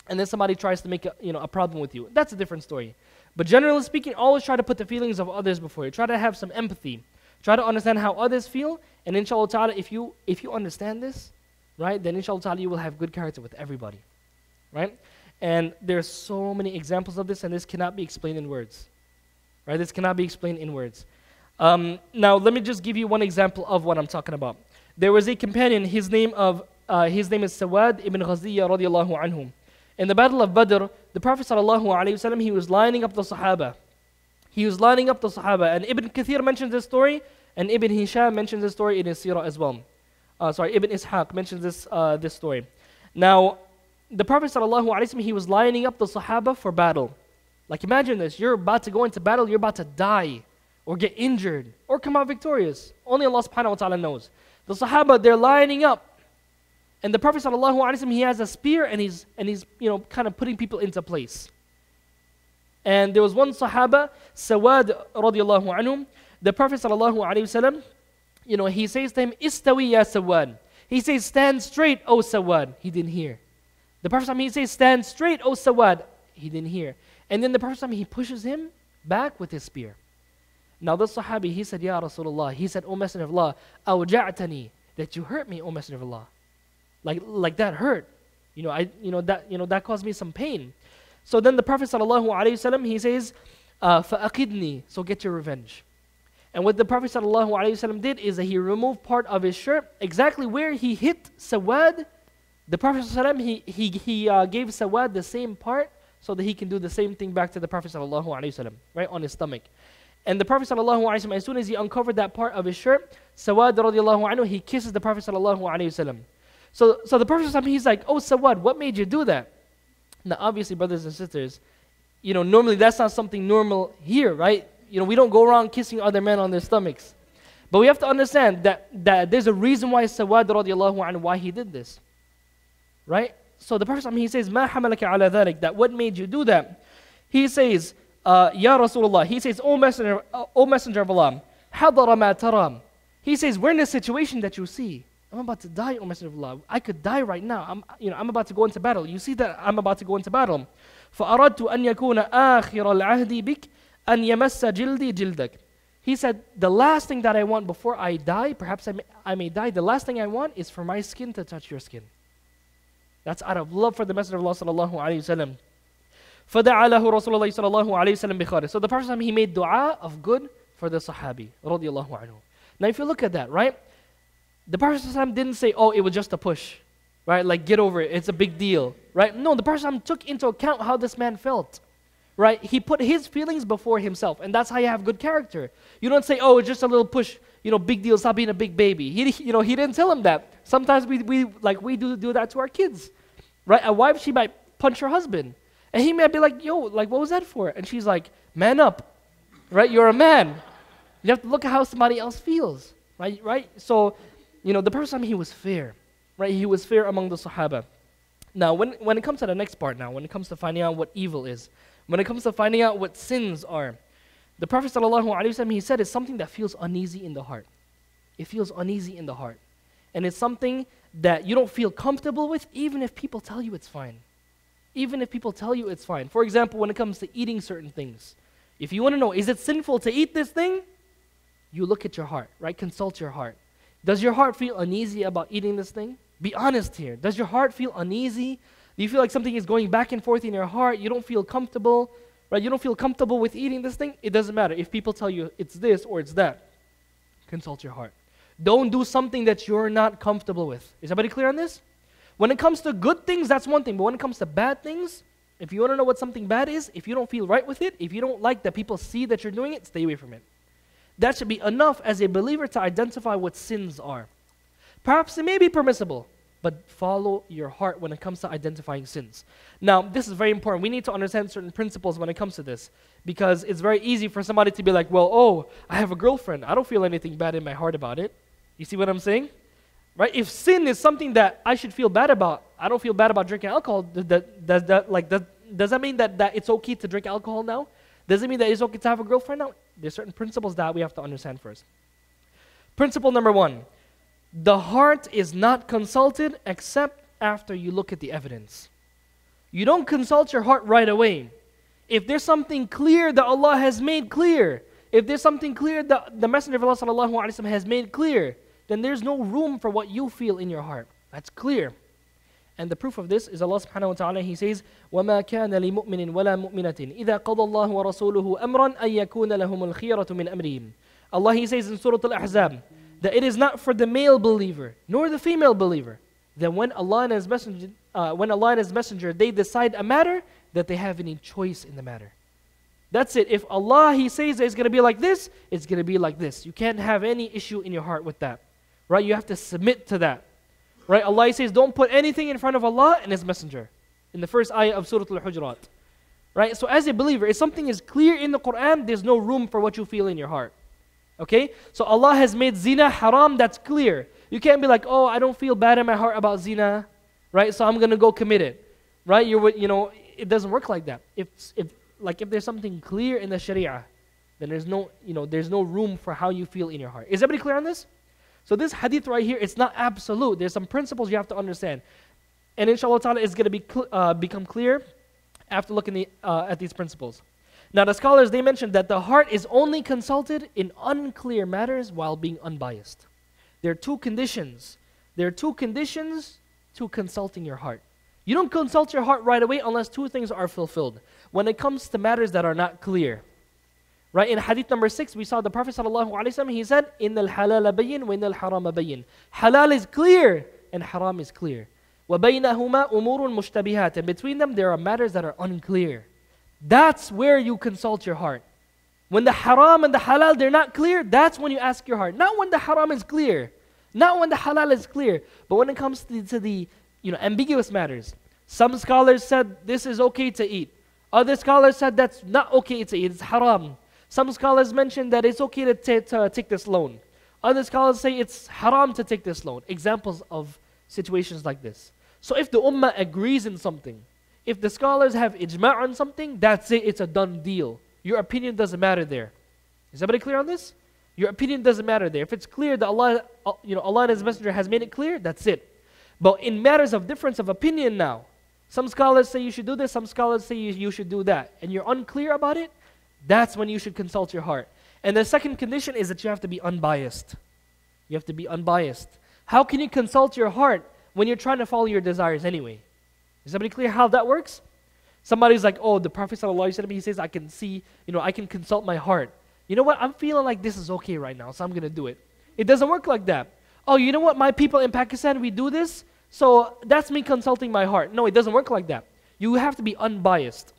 And then somebody tries to make a problem with you. That's a different story. But generally speaking, always try to put the feelings of others before you. Try to have some empathy. Try to understand how others feel. And inshallah ta'ala, if you understand this, right, then inshallah ta'ala you will have good character with everybody. Right? And there's so many examples of this, and this cannot be explained in words. Right? This cannot be explained in words. Now, let me just give you one example of what I'm talking about. There was a companion, his name is Sawad ibn Ghaziyya radiallahu anhu. In the Battle of Badr, the Prophet sallallahu alayhi wasallam, he was lining up the Sahaba. And Ibn Kathir mentions this story, and Ibn Hisham mentions this story in his seerah as well. Ibn Ishaq mentions this story. Now, the Prophet sallallahu alayhi wasallam, he was lining up the Sahaba for battle. Like, imagine this, you're about to go into battle, you're about to die, or get injured, or come out victorious. Only Allah subhanahu wa ta'ala knows. The Sahaba, they're lining up. And the Prophet sallallahu alaihi wasallam, he has a spear, and he's kind of putting people into place. And there was one Sahaba, Sawad radiallahu anhu. The Prophet sallallahu alaihi wasallam, he says to him, Istawi ya Sawad. He says, stand straight, O Sawad. He didn't hear. The Prophet he says, stand straight, O Sawad. He didn't hear. And then the Prophet he pushes him back with his spear. Now the Sahabi, he said, Ya Rasulullah, he said, O Messenger of Allah, awja'tani, that you hurt me, O Messenger of Allah. Like that hurt. That caused me some pain. So then the Prophet sallallahu alaihi wasallam, he says, fa'aqidni, so get your revenge. And what the Prophet sallallahu alaihi wasallam did is that he removed part of his shirt, exactly where he hit Sawad. The Prophet sallallahu alaihi wasallam, he gave Sawad the same part so that he can do the same thing back to the Prophet sallallahu alaihi wasallam, right, on his stomach. And the Prophet sallallahu alaihi wasallam, as soon as he uncovered that part of his shirt, Sawad radiallahu anhu, he kisses the Prophet sallallahu alaihi wasallam. So the Prophet, he's like, oh Sawad, what made you do that? Now obviously, brothers and sisters, normally that's not something normal here, right? We don't go around kissing other men on their stomachs. But we have to understand that there's a reason why Sawad radiallahu anhu, why he did this. Right? So the Prophet, he says, مَا حَمَلَكَ عَلَى ذَلِكَ, that what made you do that? He says, Ya Rasulullah, he says, O Messenger of Allah, حَضَرَ مَا تَرَى. He says, we're in a situation that you see. I'm about to die, O Messenger of Allah. I could die right now. I'm about to go into battle. You see that I'm about to go into battle. فَأَرَدْتُ أَنْ يَكُونَ آخِرَ الْعَهْدِ بِكَ أَنْ يَمَسَّ جِلْدِي جِلْدَكَ. He said, the last thing that I want before I die, perhaps I may die, the last thing I want is for my skin to touch your skin. That's out of love for the Messenger of Allah sallallahu alayhi wa sallam. فَدَعَى لَهُ رَسُولُ اللَّهِ صَلَى اللَّهُ عَلَيْهِ وسلم بِخَيْرٍ. So the Prophet, he made dua of good for the Sahabi radiyallahu anhu. Now if you look at that, right? The Prophet didn't say, oh, it was just a push, right? Like, get over it, it's a big deal, right? No, the Prophet took into account how this man felt, right? He put his feelings before himself, and that's how you have good character. You don't say, oh, it's just a little push, big deal, stop being a big baby. He didn't tell him that. Sometimes we do that to our kids, right? A wife, she might punch her husband. And he might be like, yo, like, what was that for? And she's like, man up, right? You're a man. You have to look at how somebody else feels, right? Right? So, the Prophet, he was fair, right? He was fair among the Sahaba. Now, when it comes to the next part now, when it comes to finding out what evil is, when it comes to finding out what sins are, the Prophet ﷺ, he said it's something that feels uneasy in the heart. It feels uneasy in the heart. And it's something that you don't feel comfortable with, even if people tell you it's fine. Even if people tell you it's fine. For example, when it comes to eating certain things, if you want to know, is it sinful to eat this thing? You look at your heart, right? Consult your heart. Does your heart feel uneasy about eating this thing? Be honest here. Does your heart feel uneasy? Do you feel like something is going back and forth in your heart? You don't feel comfortable, right? You don't feel comfortable with eating this thing? It doesn't matter. If people tell you it's this or it's that, consult your heart. Don't do something that you're not comfortable with. Is everybody clear on this? When it comes to good things, that's one thing. But when it comes to bad things, if you want to know what something bad is, if you don't feel right with it, if you don't like that people see that you're doing it, stay away from it. That should be enough as a believer to identify what sins are. Perhaps it may be permissible, but follow your heart when it comes to identifying sins. Now, this is very important. We need to understand certain principles when it comes to this, because it's very easy for somebody to be like, well, oh, I have a girlfriend. I don't feel anything bad in my heart about it. You see what I'm saying? Right? If sin is something that I should feel bad about, I don't feel bad about drinking alcohol, does that mean that it's okay to drink alcohol now? Does it mean that it's okay to have a girlfriend now? There's certain principles that we have to understand first. Principle number 1, the heart is not consulted except after you look at the evidence. You don't consult your heart right away. If there's something clear that Allah has made clear, if there's something clear that the Messenger of Allah ﷺ has made clear, then there's no room for what you feel in your heart. That's clear. And the proof of this is Allah subhanahu wa ta'ala, He says, وَمَا كَانَ لِمُؤْمِنٍ وَلَا مُؤْمِنَةٍ إِذَا قَضَى اللَّهُ وَرَسُولُهُ أَمْرًا أَن يَكُونَ لَهُمُ الْخِيَرَةُ مِنْ أَمْرِهِمْ. Allah, He says in Surah Al-Ahzab, that it is not for the male believer, nor the female believer, that when Allah and His Messenger, they decide a matter, that they have any choice in the matter. That's it. If Allah, He says that it's going to be like this, it's going to be like this. You can't have any issue in your heart with that. Right? You have to submit to that. Right? Allah says, don't put anything in front of Allah and His Messenger. In the first ayah of Surah Al-Hujurat. Right? So as a believer, if something is clear in the Quran, there's no room for what you feel in your heart. Okay? So Allah has made zina haram, that's clear. You can't be like, oh, I don't feel bad in my heart about zina. Right? So I'm going to go commit it. Right? It doesn't work like that. If there's something clear in the Sharia, then there's no room for how you feel in your heart. Is everybody clear on this? So this hadith right here, it's not absolute. There's some principles you have to understand. And inshallah ta'ala, it's going to become clear after looking at these principles. Now the scholars, they mentioned that the heart is only consulted in unclear matters while being unbiased. There are two conditions. There are two conditions to consulting your heart. You don't consult your heart right away unless two things are fulfilled. When it comes to matters that are not clear. Right, in hadith number 6, we saw the Prophet ﷺ, he said, إِنَّ الْحَلَالَ بَيِّن وَإِنَّ الْحَرَامَ بَيِّن. Halal is clear and haram is clear. وَبَيْنَهُمَا أُمُورٌ مُشْتَبِهَاتٍ. And between them, there are matters that are unclear. That's where you consult your heart. When the haram and the halal, they're not clear, that's when you ask your heart. Not when the haram is clear. Not when the halal is clear. But when it comes to the ambiguous matters. Some scholars said this is okay to eat. Other scholars said that's not okay to eat, it's haram. Some scholars mentioned that it's okay to take this loan. Other scholars say it's haram to take this loan. Examples of situations like this. So if the ummah agrees in something, if the scholars have ijma' on something, that's it, it's a done deal. Your opinion doesn't matter there. Is everybody clear on this? Your opinion doesn't matter there. If it's clear that Allah and His Messenger has made it clear, that's it. But in matters of difference of opinion now, some scholars say you should do this, some scholars say you should do that, and you're unclear about it, that's when you should consult your heart. And the second condition is that you have to be unbiased. You have to be unbiased. How can you consult your heart when you're trying to follow your desires anyway? Is everybody clear how that works? Somebody's like, oh, the Prophet ﷺ, he says, I can see, I can consult my heart. You know what? I'm feeling like this is okay right now, so I'm going to do it. It doesn't work like that. Oh, you know what? My people in Pakistan, we do this, so that's me consulting my heart. No, it doesn't work like that. You have to be unbiased.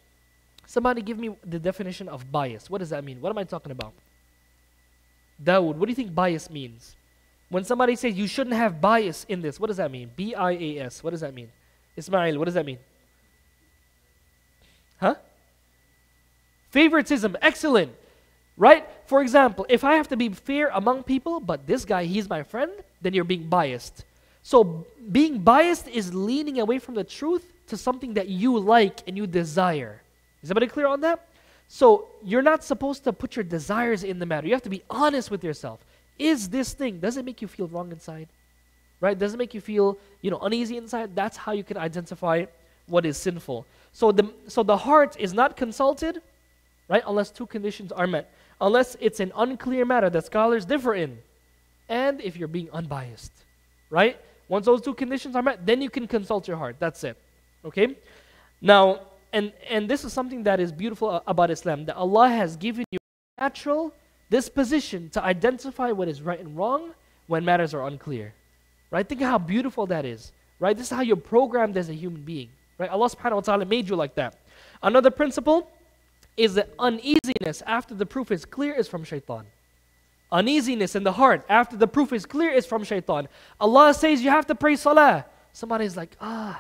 Somebody give me the definition of bias. What does that mean? What am I talking about? Dawood, what do you think bias means? When somebody says you shouldn't have bias in this, what does that mean? B-I-A-S. What does that mean? Ismail, what does that mean? Huh? Favoritism, excellent. Right? For example, if I have to be fair among people, but this guy, he's my friend, then you're being biased. So being biased is leaning away from the truth to something that you like and you desire. Is everybody clear on that? So you're not supposed to put your desires in the matter. You have to be honest with yourself. Is this thing, does it make you feel wrong inside? Right? Does it make you feel, uneasy inside? That's how you can identify what is sinful. So the heart is not consulted, right, unless two conditions are met. Unless it's an unclear matter that scholars differ in. And if you're being unbiased, right? Once those two conditions are met, then you can consult your heart. That's it. Okay? Now, and this is something that is beautiful about Islam, that Allah has given you a natural disposition to identify what is right and wrong when matters are unclear. Right? Think of how beautiful that is. Right? This is how you're programmed as a human being. Right? Allah subhanahu wa ta'ala made you like that. Another principle is that uneasiness after the proof is clear is from shaitan. Uneasiness in the heart after the proof is clear is from shaitan. Allah says you have to pray salah. Somebody's like, I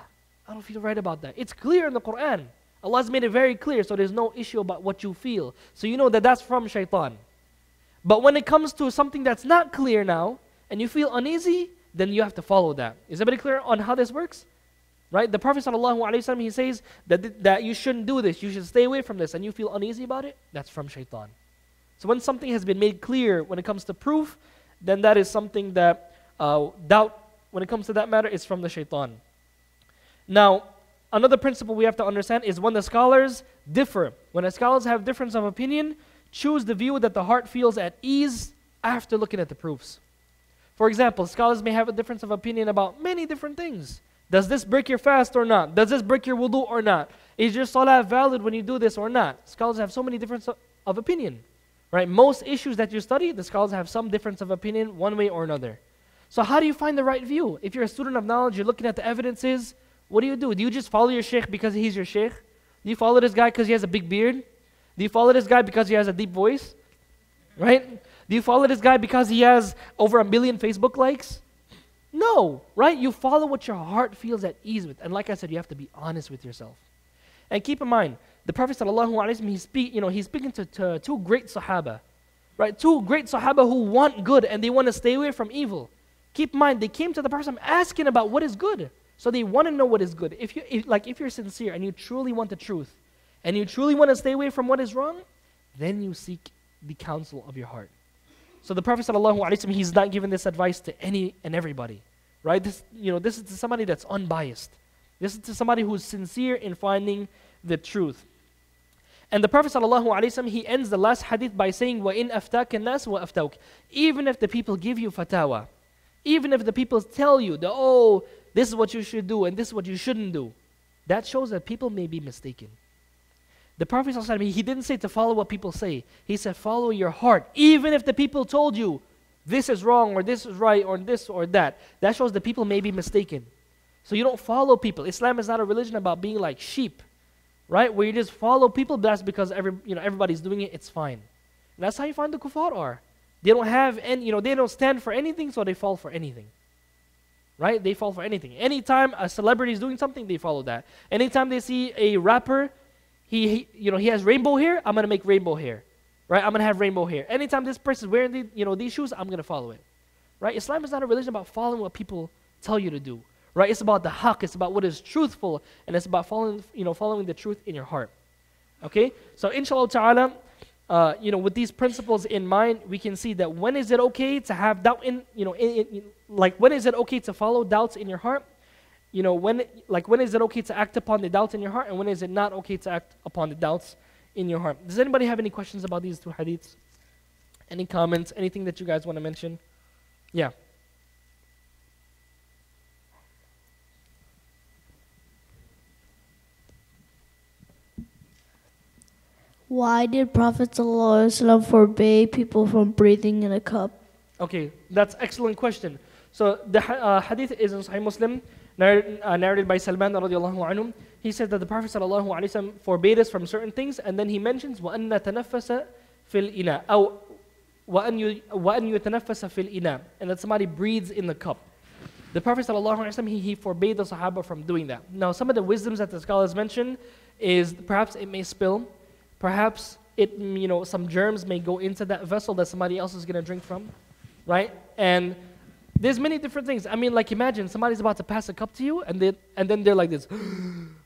don't feel right about that. It's clear in the Quran. Allah has made it very clear, so there's no issue about what you feel. So you know that that's from shaitan. But when it comes to something that's not clear now, and you feel uneasy, then you have to follow that. Is everybody clear on how this works? Right? The Prophet ﷺ, he says that you shouldn't do this, you should stay away from this, and you feel uneasy about it, that's from shaitan. So when something has been made clear when it comes to proof, then that is something that doubt, when it comes to that matter, is from the shaitan. Now, another principle we have to understand is when the scholars differ, when the scholars have difference of opinion, choose the view that the heart feels at ease after looking at the proofs. For example, scholars may have a difference of opinion about many different things. Does this break your fast or not? Does this break your wudu or not? Is your salah valid when you do this or not? Scholars have so many differences of opinion. Right? Most issues that you study, the scholars have some difference of opinion one way or another. So how do you find the right view? If you're a student of knowledge, you're looking at the evidences, what do? Do you just follow your sheikh because he's your sheikh? Do you follow this guy because he has a big beard? Do you follow this guy because he has a deep voice? Right? Do you follow this guy because he has over 1 million Facebook likes? No, right? You follow what your heart feels at ease with. And like I said, you have to be honest with yourself. And keep in mind, the Prophet ﷺ, he's speaking to two great Sahaba. Right? Two great Sahaba who want good and they want to stay away from evil. Keep in mind, they came to the Prophet asking about what is good. So they want to know what is good. If you're sincere and you truly want the truth, and you truly want to stay away from what is wrong, then you seek the counsel of your heart. So the Prophet ﷺ, he's not giving this advice to any and everybody, right? This is to somebody that's unbiased. This is to somebody who's sincere in finding the truth. And the Prophet ﷺ, he ends the last hadith by saying, وَإِنْ أَفْتَاكَ النَّاسُ وَأَفْتَوْكَ. Even if the people give you fatwa, even if the people tell you that, oh, this is what you should do and this is what you shouldn't do, that shows that people may be mistaken. The Prophet ﷺ, he didn't say to follow what people say. He said follow your heart. Even if the people told you this is wrong or this is right or this or that, that shows that people may be mistaken. So you don't follow people. Islam is not a religion about being like sheep, right? Where you just follow people, that's because everybody's doing it, it's fine. And that's how you find the kuffar are. They don't have any, they don't stand for anything, so they fall for anything. Right? They fall for anything. Anytime a celebrity is doing something, they follow that. Anytime they see a rapper, he has rainbow hair, I'm going to make rainbow hair. Right? I'm going to have rainbow hair. Anytime this person is wearing these shoes, I'm going to follow it. Right? Islam is not a religion about following what people tell you to do. Right? It's about the haqq, it's about what is truthful, and it's about following the truth in your heart. Okay? So inshallah ta'ala, with these principles in mind, we can see that when is it okay to have doubt when is it okay to follow doubts in your heart? When is it okay to act upon the doubts in your heart, and when is it not okay to act upon the doubts in your heart? Does anybody have any questions about these two hadiths? Any comments? Anything that you guys want to mention? Yeah. Why did Prophet ﷺ forbid people from breathing in a cup? Okay, that's an excellent question. So the hadith is in Sahih Muslim, narrated by Salman radiallahu anhu. He said that the Prophet ﷺ forbade us from certain things, and then he mentions وَأَنْ نَتَنَفَّسَ فِي الْإِنَاءِ أو وَأَنْ يُتَنَفَّسَ فِي الْإِنَاءِ, and that somebody breathes in the cup. The Prophet ﷺ, he forbade the Sahaba from doing that. Now, some of the wisdoms that the scholars mention is perhaps it may spill, perhaps it, some germs may go into that vessel that somebody else is going to drink from, right? And there's many different things. I mean, like imagine somebody's about to pass a cup to you, and then they're like this,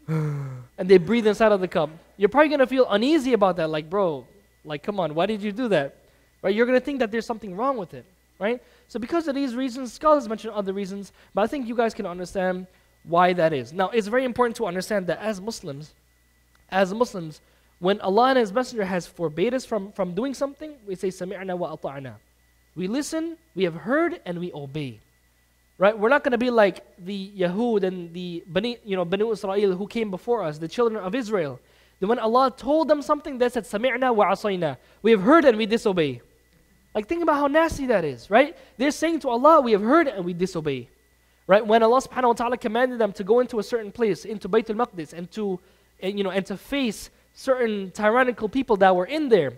and they breathe inside of the cup. You're probably going to feel uneasy about that, like, bro, like, come on, why did you do that? Right? You're going to think that there's something wrong with it, right? So because of these reasons, scholars mention other reasons, but I think you guys can understand why that is. Now, it's very important to understand that as Muslims, when Allah and His Messenger has forbade us from doing something, we say, سَمِعْنَا وَأَطَعْنَا. We listen, we have heard, and we obey. Right? We're not going to be like the Yahud and the Bani Israel who came before us, the children of Israel. Then when Allah told them something, they said, سَمِعْنَا وَعَصَيْنَا. We have heard and we disobey. Like, think about how nasty that is, right? They're saying to Allah, we have heard and we disobey. Right? When Allah subhanahu wa ta'ala commanded them to go into a certain place, into Baytul Maqdis, and to face certain tyrannical people that were in there.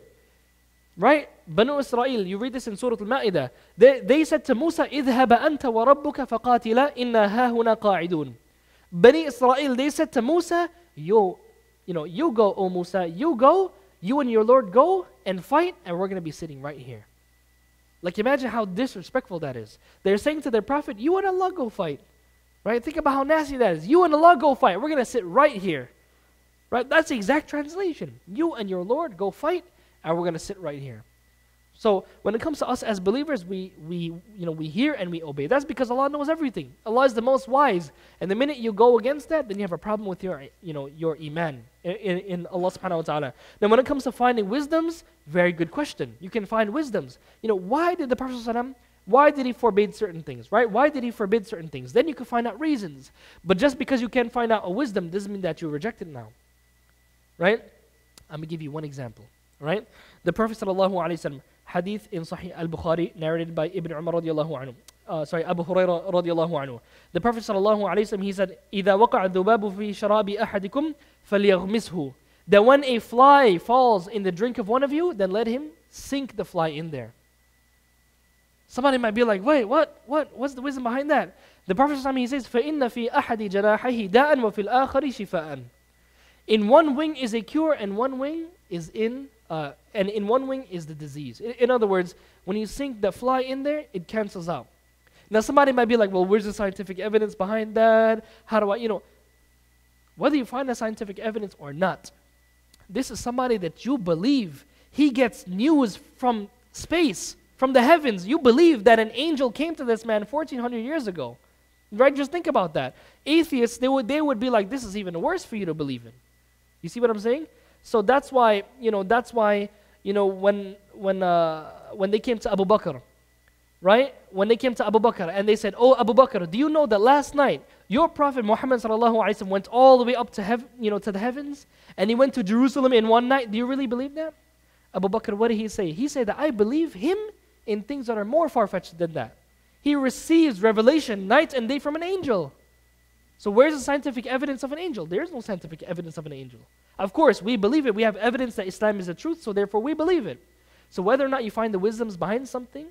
Right? Banu Israel, you read this in Surah Al-Ma'idah. They said to Musa, اذهب أنت وربك فقاتلا إنا هاهنا قاعدون. Bani Israel, they said to Musa, you go, O Musa, you go, you and your Lord go and fight, and we're going to be sitting right here. Like, imagine how disrespectful that is. They're saying to their prophet, you and Allah go fight. Right? Think about how nasty that is. You and Allah go fight. We're going to sit right here. Right? That's the exact translation. You and your Lord go fight, and we're going to sit right here. So when it comes to us as believers, we hear and we obey. That's because Allah knows everything. Allah is the most wise. And the minute you go against that, then you have a problem with your eMAN in Allah subhanahu wa ta'ala. Then when it comes to finding wisdoms, very good question. You can find wisdoms. Why did the Prophet ﷺ, why did he forbid certain things, right? Why did he forbid certain things? Then you can find out reasons. But just because you can't find out a wisdom doesn't mean that you reject it now. Right? I'm going to give you one example. Right? The Prophet ﷺ, Hadith in Sahih al-Bukhari, narrated by Ibn Umar radiallahu anhu. Abu Hurairah radiallahu anhu. The Prophet ﷺ, he said, إِذَا وَقَعَ الذُّبَابُ فِي شَرَابِ أَحَدِكُمْ فَلْيَغْمِسْهُ. That when a fly falls in the drink of one of you, then let him sink the fly in there. Somebody might be like, wait, what's the wisdom behind that? The Prophet ﷺ, he says, فَإِنَّ فِي أَحَدِ جَنَاحَيْهِ دَاءً وَفِي الْآخَرِ شِفَاءً. In one wing is a cure, and one wing is in one wing is the disease. In other words, when you sink the fly in there, it cancels out. Now somebody might be like, well, where's the scientific evidence behind that? How do I, whether you find the scientific evidence or not, this is somebody that you believe he gets news from space, from the heavens. You believe that an angel came to this man 1400 years ago. Right? Just think about that. Atheists, they would be like, this is even worse for you to believe in. You see what I'm saying? So that's why, when they came to Abu Bakr, right? When they came to Abu Bakr and they said, oh Abu Bakr, do you know that last night your Prophet Muhammad sallallahu alaihi wasallam went all the way up to to the heavens, and he went to Jerusalem in one night? Do you really believe that? Abu Bakr, what did he say? He said that I believe him in things that are more far-fetched than that. He receives revelation night and day from an angel. So where's the scientific evidence of an angel? There is no scientific evidence of an angel. Of course, we believe it. We have evidence that Islam is the truth, so therefore we believe it. So whether or not you find the wisdoms behind something,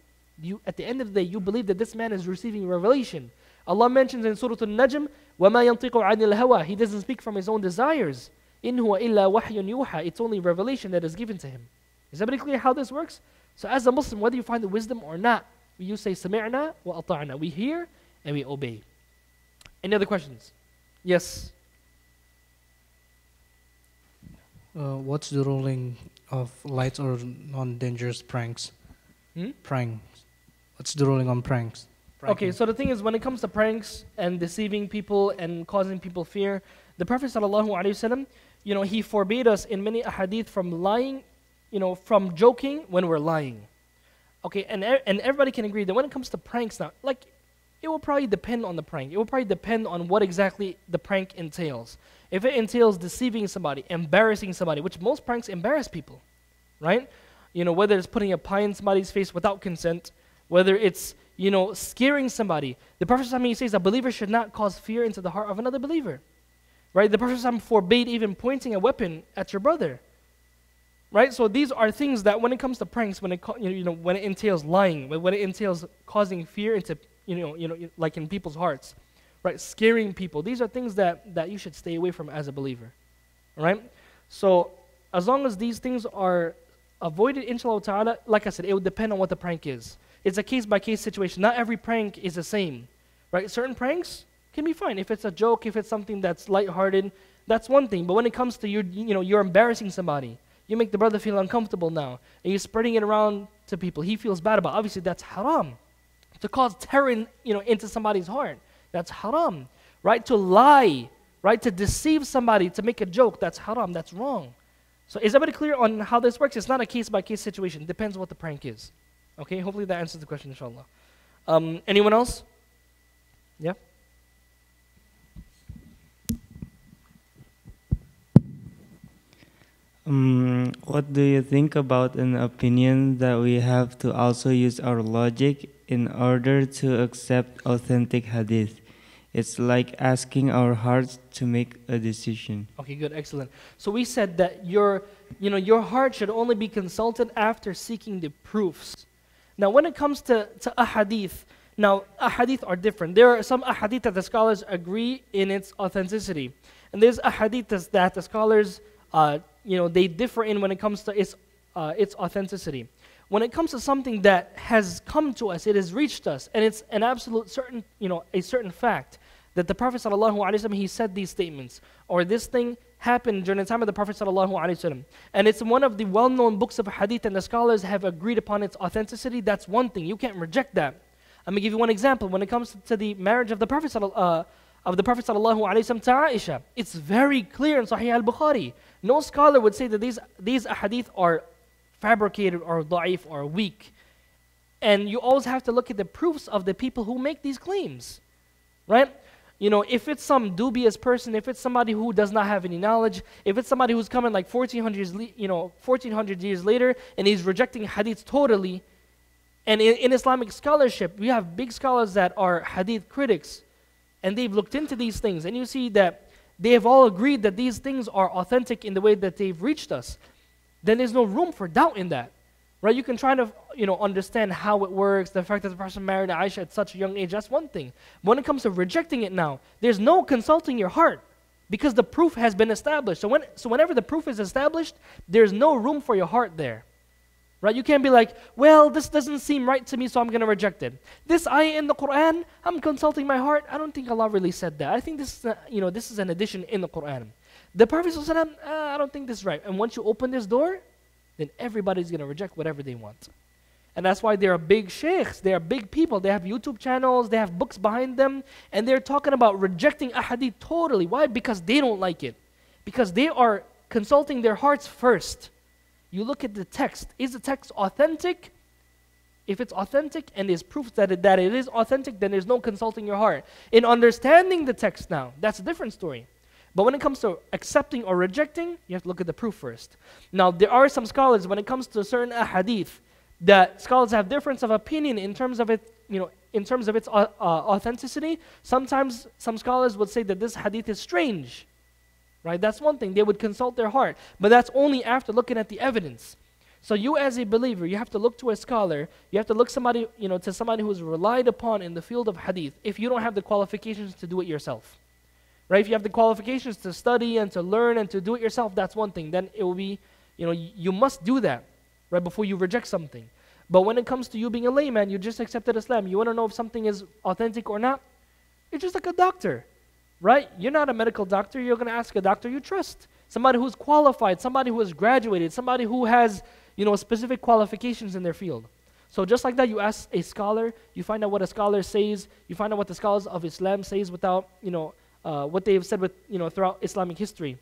at the end of the day, you believe that this man is receiving revelation. Allah mentions in Surah Al-Najm, وَمَا يَنْطِقُ عَنِ الْهَوَى. He doesn't speak from his own desires. إِنْ هُوَ إِلَّا وَحْيٌ يُوحَى. It's only revelation that is given to him. Is everybody clear how this works? So as a Muslim, whether you find the wisdom or not, you say سَمِعْنَا وَأَطَعْنَا. We hear and we obey. Any other questions? Yes. What's the ruling of light or non-dangerous pranks? Pranks. What's the ruling on pranks? Okay, so the thing is, when it comes to pranks and deceiving people and causing people fear, the Prophet ﷺ, he forbade us in many ahadith from lying, from joking when we're lying. Okay, and everybody can agree that when it comes to pranks now, like, it will probably depend on the prank. It will probably depend on what exactly the prank entails. If it entails deceiving somebody, embarrassing somebody, which most pranks embarrass people, right? Whether it's putting a pie in somebody's face without consent, whether it's, scaring somebody. The Prophet ﷺ says a believer should not cause fear into the heart of another believer, right? The Prophet ﷺ forbade even pointing a weapon at your brother, right? So these are things that when it comes to pranks, when it entails lying, when it entails causing fear into like in people's hearts, right? Scaring people. These are things that you should stay away from as a believer. right? So as long as these things are avoided, inshallah ta'ala, like I said, it would depend on what the prank is. It's a case-by-case situation. Not every prank is the same, right? Certain pranks can be fine. If it's a joke, if it's something that's lighthearted, that's one thing. But when it comes to you're embarrassing somebody, you make the brother feel uncomfortable now, and you're spreading it around to people. He feels bad about it. Obviously, that's haram. To cause terror into somebody's heart, that's haram. Right? To lie, right? To deceive somebody, to make a joke, that's haram. That's wrong. So is everybody clear on how this works? It's not a case-by-case situation. It depends on what the prank is. Okay? Hopefully that answers the question, inshallah. Anyone else? Yeah? What do you think about an opinion that we have to also use our logic in order to accept authentic hadith? It's like asking our hearts to make a decision. Okay, good, excellent. So we said that your heart should only be consulted after seeking the proofs. Now, when it comes to ahadith, now ahadith are different. There are some ahadith that the scholars agree in its authenticity, and there's ahadith that the scholars they differ in when it comes to its authenticity. When it comes to something that has come to us, it has reached us, and it's an absolute certain, a certain fact that the Prophet ﷺ, he said these statements, or this thing happened during the time of the Prophet ﷺ, and it's one of the well-known books of hadith, and the scholars have agreed upon its authenticity. That's one thing. You can't reject that. I'm going to give you one example. When it comes to the marriage of the Prophet ﷺ to Aisha, it's very clear in Sahih al-Bukhari. No scholar would say that these ahadith are fabricated or da'if or weak. And you always have to look at the proofs of the people who make these claims, right? If it's some dubious person, if it's somebody who does not have any knowledge, if it's somebody who's coming like 1400 years later and he's rejecting hadith totally, and in Islamic scholarship, we have big scholars that are hadith critics, and they've looked into these things, and you see that they have all agreed that these things are authentic in the way that they've reached us. Then there's no room for doubt in that, right? You can try to, understand how it works, the fact that the person married Aisha at such a young age, that's one thing. But when it comes to rejecting it now, there's no consulting your heart because the proof has been established. So whenever the proof is established, there's no room for your heart there, right? You can't be like, well, this doesn't seem right to me, so I'm going to reject it. This ayah in the Quran, I'm consulting my heart. I don't think Allah really said that. I think this is an addition in the Quran. The Prophet ﷺ, I don't think this is right. And once you open this door, then everybody's going to reject whatever they want. And that's why they are big sheikhs, they are big people, they have YouTube channels, they have books behind them, and they're talking about rejecting ahadith totally. Why? Because they don't like it. Because they are consulting their hearts first. You look at the text. Is the text authentic? If it's authentic and there's proof that it is authentic, then there's no consulting your heart. In understanding the text now, that's a different story. But when it comes to accepting or rejecting, you have to look at the proof first. Now, there are some scholars, when it comes to certain ahadith, that scholars have difference of opinion in terms of it, in terms of its authenticity. Sometimes some scholars would say that this hadith is strange, right? That's one thing. They would consult their heart, but that's only after looking at the evidence. So you as a believer, you have to look to a scholar, you have to look to somebody who is relied upon in the field of hadith if you don't have the qualifications to do it yourself. Right? If you have the qualifications to study and to learn and to do it yourself, that's one thing. Then it will be, you must do that, right, before you reject something. But when it comes to you being a layman, you just accepted Islam, you want to know if something is authentic or not, you're just like a doctor, right? You're not a medical doctor, you're going to ask a doctor you trust. Somebody who's qualified, somebody who has graduated, somebody who has, specific qualifications in their field. So just like that, you ask a scholar, you find out what a scholar says, you find out what the scholars of Islam says without, what they have said throughout Islamic history.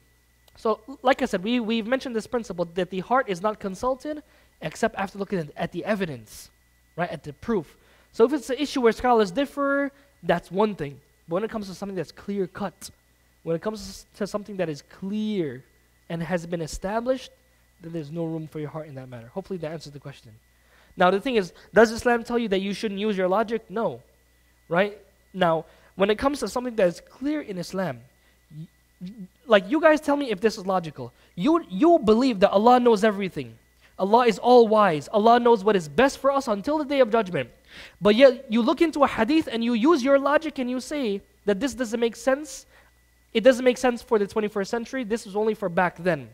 So, like I said, we've mentioned this principle that the heart is not consulted except after looking at the evidence, right, at the proof. So if it's an issue where scholars differ, that's one thing. But when it comes to something that's clear-cut, when it comes to something that is clear and has been established, then there's no room for your heart in that matter. Hopefully that answers the question. Now the thing is, does Islam tell you that you shouldn't use your logic? No, right? Now, when it comes to something that is clear in Islam, like you guys tell me if this is logical. You believe that Allah knows everything. Allah is all wise. Allah knows what is best for us until the day of judgment. But yet you look into a hadith and you use your logic and you say that this doesn't make sense. it doesn't make sense for the 21st century. This is only for back then.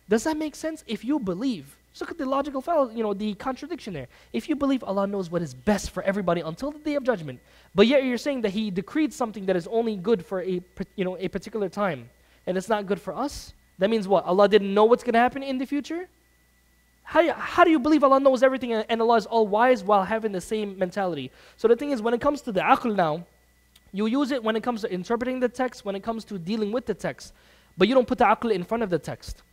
Does that make sense? If you believe, just look at the logical the contradiction there. If you believe Allah knows what is best for everybody until the day of judgment, but yet you're saying that He decreed something that is only good for a particular time, and it's not good for us, that means what? Allah didn't know what's going to happen in the future? How do you believe Allah knows everything and Allah is all wise while having the same mentality? So the thing is, when it comes to the aql now, you use it when it comes to interpreting the text, when it comes to dealing with the text, but you don't put the aql in front of the text.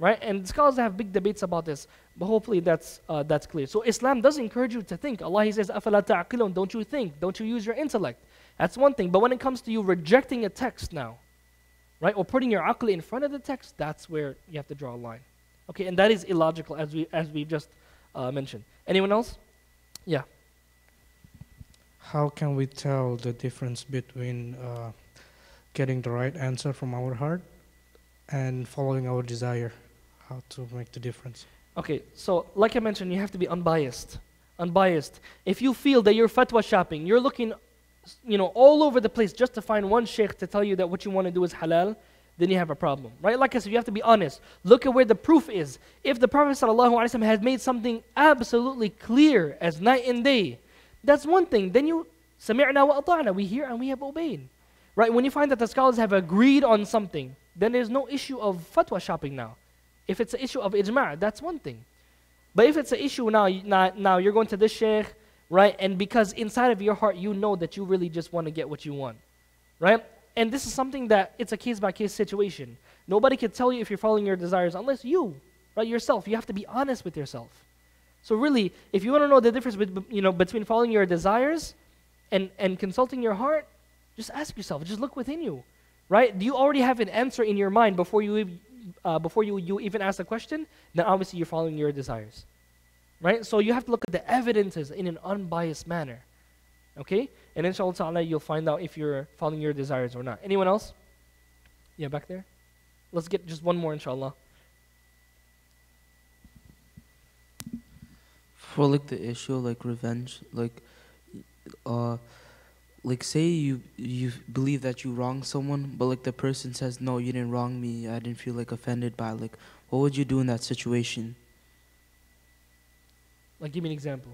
Right? And scholars have big debates about this, but hopefully that's clear. So Islam does encourage you to think. Allah, He says, أَفَلَا تَعْقِلُونَ, don't you think? Don't you use your intellect? That's one thing. But when it comes to you rejecting a text now, right, or putting your aql in front of the text, that's where you have to draw a line. Okay, and that is illogical, as we just mentioned. Anyone else? Yeah. How can we tell the difference between getting the right answer from our heart and following our desire? How to make the difference? Okay, so like I mentioned, you have to be unbiased. Unbiased. If you feel that you're fatwa shopping, you're looking, all over the place just to find one sheikh to tell you that what you want to do is halal, then you have a problem, right? Like I said, you have to be honest. Look at where the proof is. If the Prophet ﷺ had made something absolutely clear as night and day, that's one thing. Then you, sami'na wa ata'na, we hear and we have obeyed. Right? When you find that the scholars have agreed on something, then there's no issue of fatwa shopping now. If it's an issue of ijma', that's one thing. But if it's an issue now you're going to this sheikh, right? And because inside of your heart you know that you really just want to get what you want, right? And this is something that it's a case-by-case situation. Nobody can tell you if you're following your desires unless you, right, yourself. You have to be honest with yourself. So really, if you want to know the difference between following your desires and consulting your heart, just ask yourself, just look within you, right? Do you already have an answer in your mind before you even ask the question? Then obviously you're following your desires, right? So you have to look at the evidences in an unbiased manner, okay? And inshallah ta'ala, you'll find out if you're following your desires or not. Anyone else? Yeah, back there? Let's get just one more, inshallah. For like the issue like revenge, like say you believe that you wronged someone, but like the person says, no, you didn't wrong me, I didn't feel like offended by it. Like, what would you do in that situation? Like, give me an example.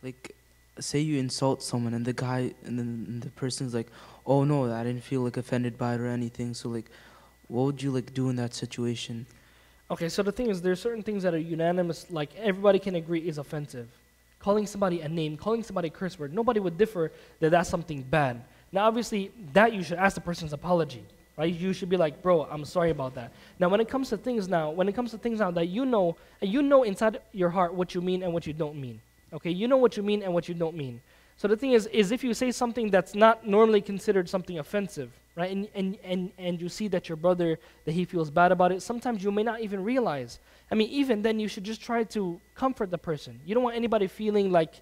Like, say you insult someone and then the person's like, oh no, I didn't feel like offended by it or anything. So like, what would you like do in that situation? Okay, so the thing is, there's certain things that are unanimous, like everybody can agree is offensive. Calling somebody a name, calling somebody a curse word, nobody would differ that that's something bad. Now obviously, that you should ask the person's apology, right? You should be like, bro, I'm sorry about that. Now when it comes to things now that you know inside your heart what you mean and what you don't mean. Okay, you know what you mean and what you don't mean. So the thing is if you say something that's not normally considered something offensive, right, and you see that your brother, that he feels bad about it, sometimes you may not even realize. I mean, even then you should just try to comfort the person. You don't want anybody feeling like,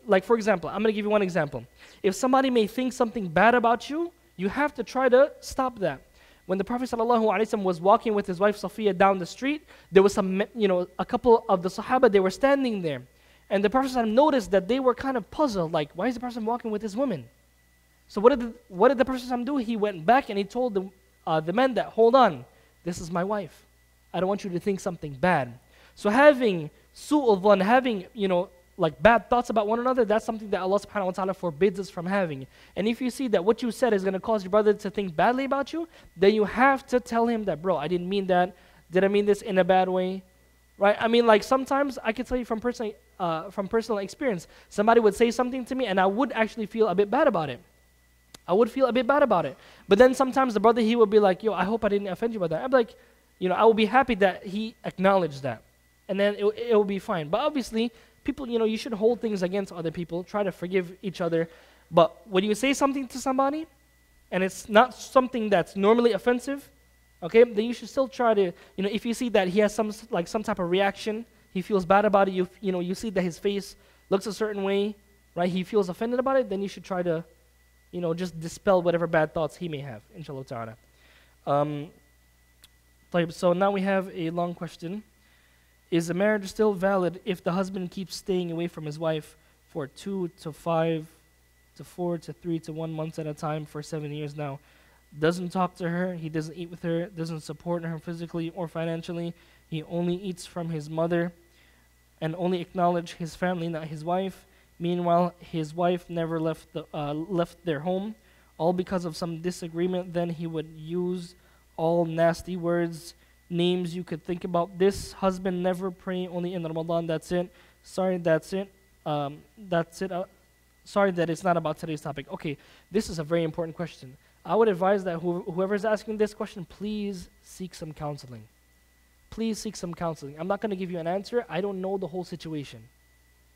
like for example, I'm going to give you one example. If somebody may think something bad about you, you have to try to stop that. When the Prophet ﷺ was walking with his wife Safiya down the street, there was a couple of the Sahaba, they were standing there. And the Prophet ﷺ noticed that they were kind of puzzled, like, why is the Prophet walking with this woman? So what did the Prophet ﷺ do? He went back and he told the men that, hold on, this is my wife. I don't want you to think something bad. So having su'ul dhan, having, like bad thoughts about one another, that's something that Allah subhanahu wa ta'ala forbids us from having. And if you see that what you said is going to cause your brother to think badly about you, then you have to tell him that, bro, I didn't mean that. Did I mean this in a bad way? Right? I mean, like sometimes I can tell you from personal experience, somebody would say something to me and I would actually feel a bit bad about it. I would feel a bit bad about it. But then sometimes the brother, he would be like, yo, I hope I didn't offend you by that. I'm like, I will be happy that he acknowledged that. And then it will be fine. But obviously, people, you should hold things against other people. Try to forgive each other. But when you say something to somebody, and it's not something that's normally offensive, okay, then you should still try to, if you see that he has some type of reaction, he feels bad about it, you see that his face looks a certain way, right, he feels offended about it, then you should try to, just dispel whatever bad thoughts he may have, inshallah ta'ala. So now we have a long question. Is a marriage still valid if the husband keeps staying away from his wife for 2 to 5 to 4 to 3 to 1 months at a time for 7 years now, doesn't talk to her, he doesn't eat with her, doesn't support her physically or financially. He only eats from his mother and only acknowledge his family, not his wife. Meanwhile, his wife never left their home, all because of some disagreement. Then he would use all nasty words, names you could think about. This husband never pray, only in Ramadan. That's it. Sorry, that's it. That's it. Sorry that it's not about today's topic. Okay, this is a very important question. I would advise that whoever is asking this question, please seek some counseling. Please seek some counseling. I'm not going to give you an answer. I don't know the whole situation.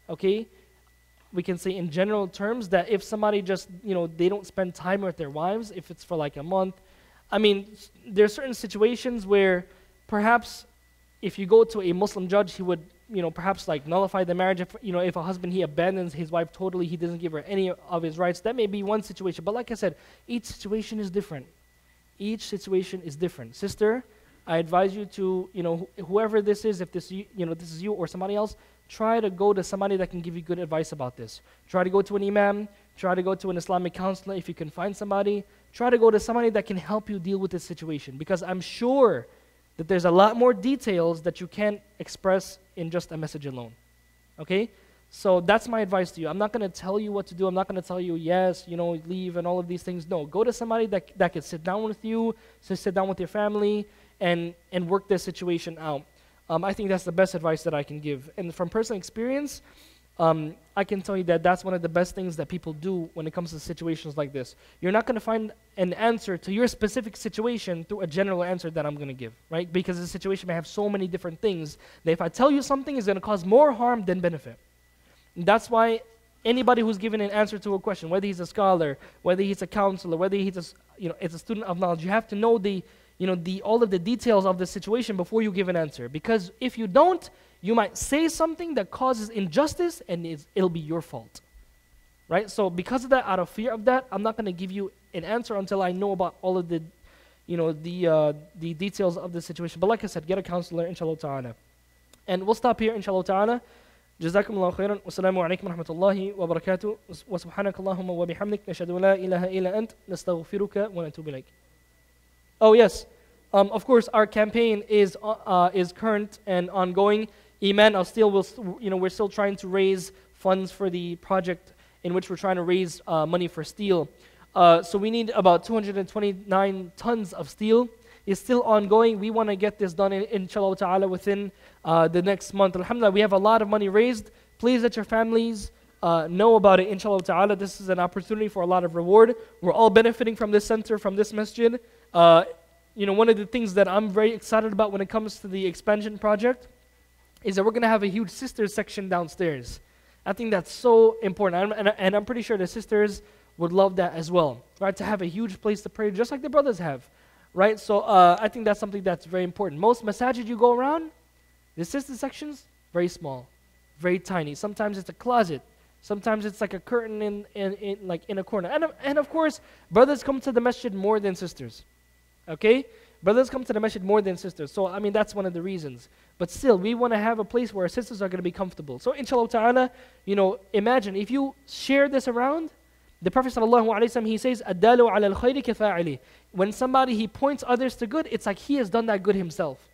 Okay? We can say in general terms that if somebody just, they don't spend time with their wives, if it's for like a month, I mean, there are certain situations where perhaps if you go to a Muslim judge, he would, perhaps like nullify the marriage. If a husband, he abandons his wife totally, he doesn't give her any of his rights, that may be one situation. But like I said, each situation is different. Each situation is different. Sister, I advise you to, whoever this is, if this, this is you or somebody else, try to go to somebody that can give you good advice about this. Try to go to an imam, try to go to an Islamic counselor if you can find somebody. Try to go to somebody that can help you deal with this situation, because I'm sure that there's a lot more details that you can't express in just a message alone. Okay? So that's my advice to you. I'm not going to tell you what to do. I'm not going to tell you, yes, leave and all of these things. No, go to somebody that can sit down with you, sit down with your family, and work this situation out. I think that's the best advice that I can give. And from personal experience, I can tell you that that's one of the best things that people do when it comes to situations like this. You're not going to find an answer to your specific situation through a general answer that I'm going to give, right? Because the situation may have so many different things that if I tell you something, it's going to cause more harm than benefit. And that's why anybody who's given an answer to a question, whether he's a scholar, whether he's a counselor, whether he's it's a student of knowledge, you have to know all of the details of the situation before you give an answer. Because if you don't, you might say something that causes injustice and it'll be your fault. Right? So because of that, out of fear of that, I'm not going to give you an answer until I know about all of the details of the situation. But like I said, get a counselor, inshallah ta'ala. And we'll stop here, inshallah ta'ala. جزاكم الله خيرا والسلام عليكم ورحمة الله وبركاته وسبحانك اللهم وبحمدك نشهد لا إله إلا أنت نستغفرك ونتوب إليك. Oh yes, of course our campaign is current and ongoing. eMAN we're still trying to raise funds for the project in which we're trying to raise money for steel. So we need about 229 tons of steel. It's still ongoing. We want to get this done inshallah ta'ala within the next month. Alhamdulillah, we have a lot of money raised. Please let your families know about it, inshallah ta'ala. This is an opportunity for a lot of reward. We're all benefiting from this center, from this masjid. One of the things that I'm very excited about when it comes to the expansion project is that we're going to have a huge sisters section downstairs. I think that's so important, and I'm pretty sure the sisters would love that as well, right? To have a huge place to pray, just like the brothers have, right? So I think that's something that's very important. Most masajid you go around, the sister sections, very small, very tiny. Sometimes it's a closet. Sometimes it's like a curtain in a corner. And of course, brothers come to the masjid more than sisters. Okay? Brothers come to the masjid more than sisters. So, I mean, that's one of the reasons. But still, we want to have a place where our sisters are going to be comfortable. So, inshallah ta'ala, imagine if you share this around, the Prophet ﷺ, he says, "Addalu ala al-khayri kafa'ili." When somebody, he points others to good, it's like he has done that good himself.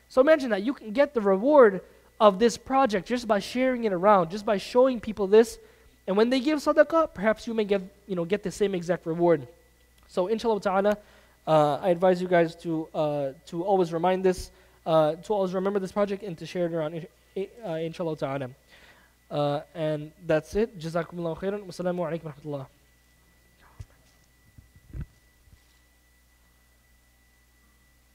So imagine that you can get the reward of this project just by sharing it around, just by showing people this. And when they give sadaqah, perhaps you may get the same exact reward. So inshallah ta'ala, I advise you guys to always remind this, to always remember this project and to share it around, inshallah ta'ala. And that's it. Jazakumullahu khairan. Wassalamu alaikum wa rahmatullah.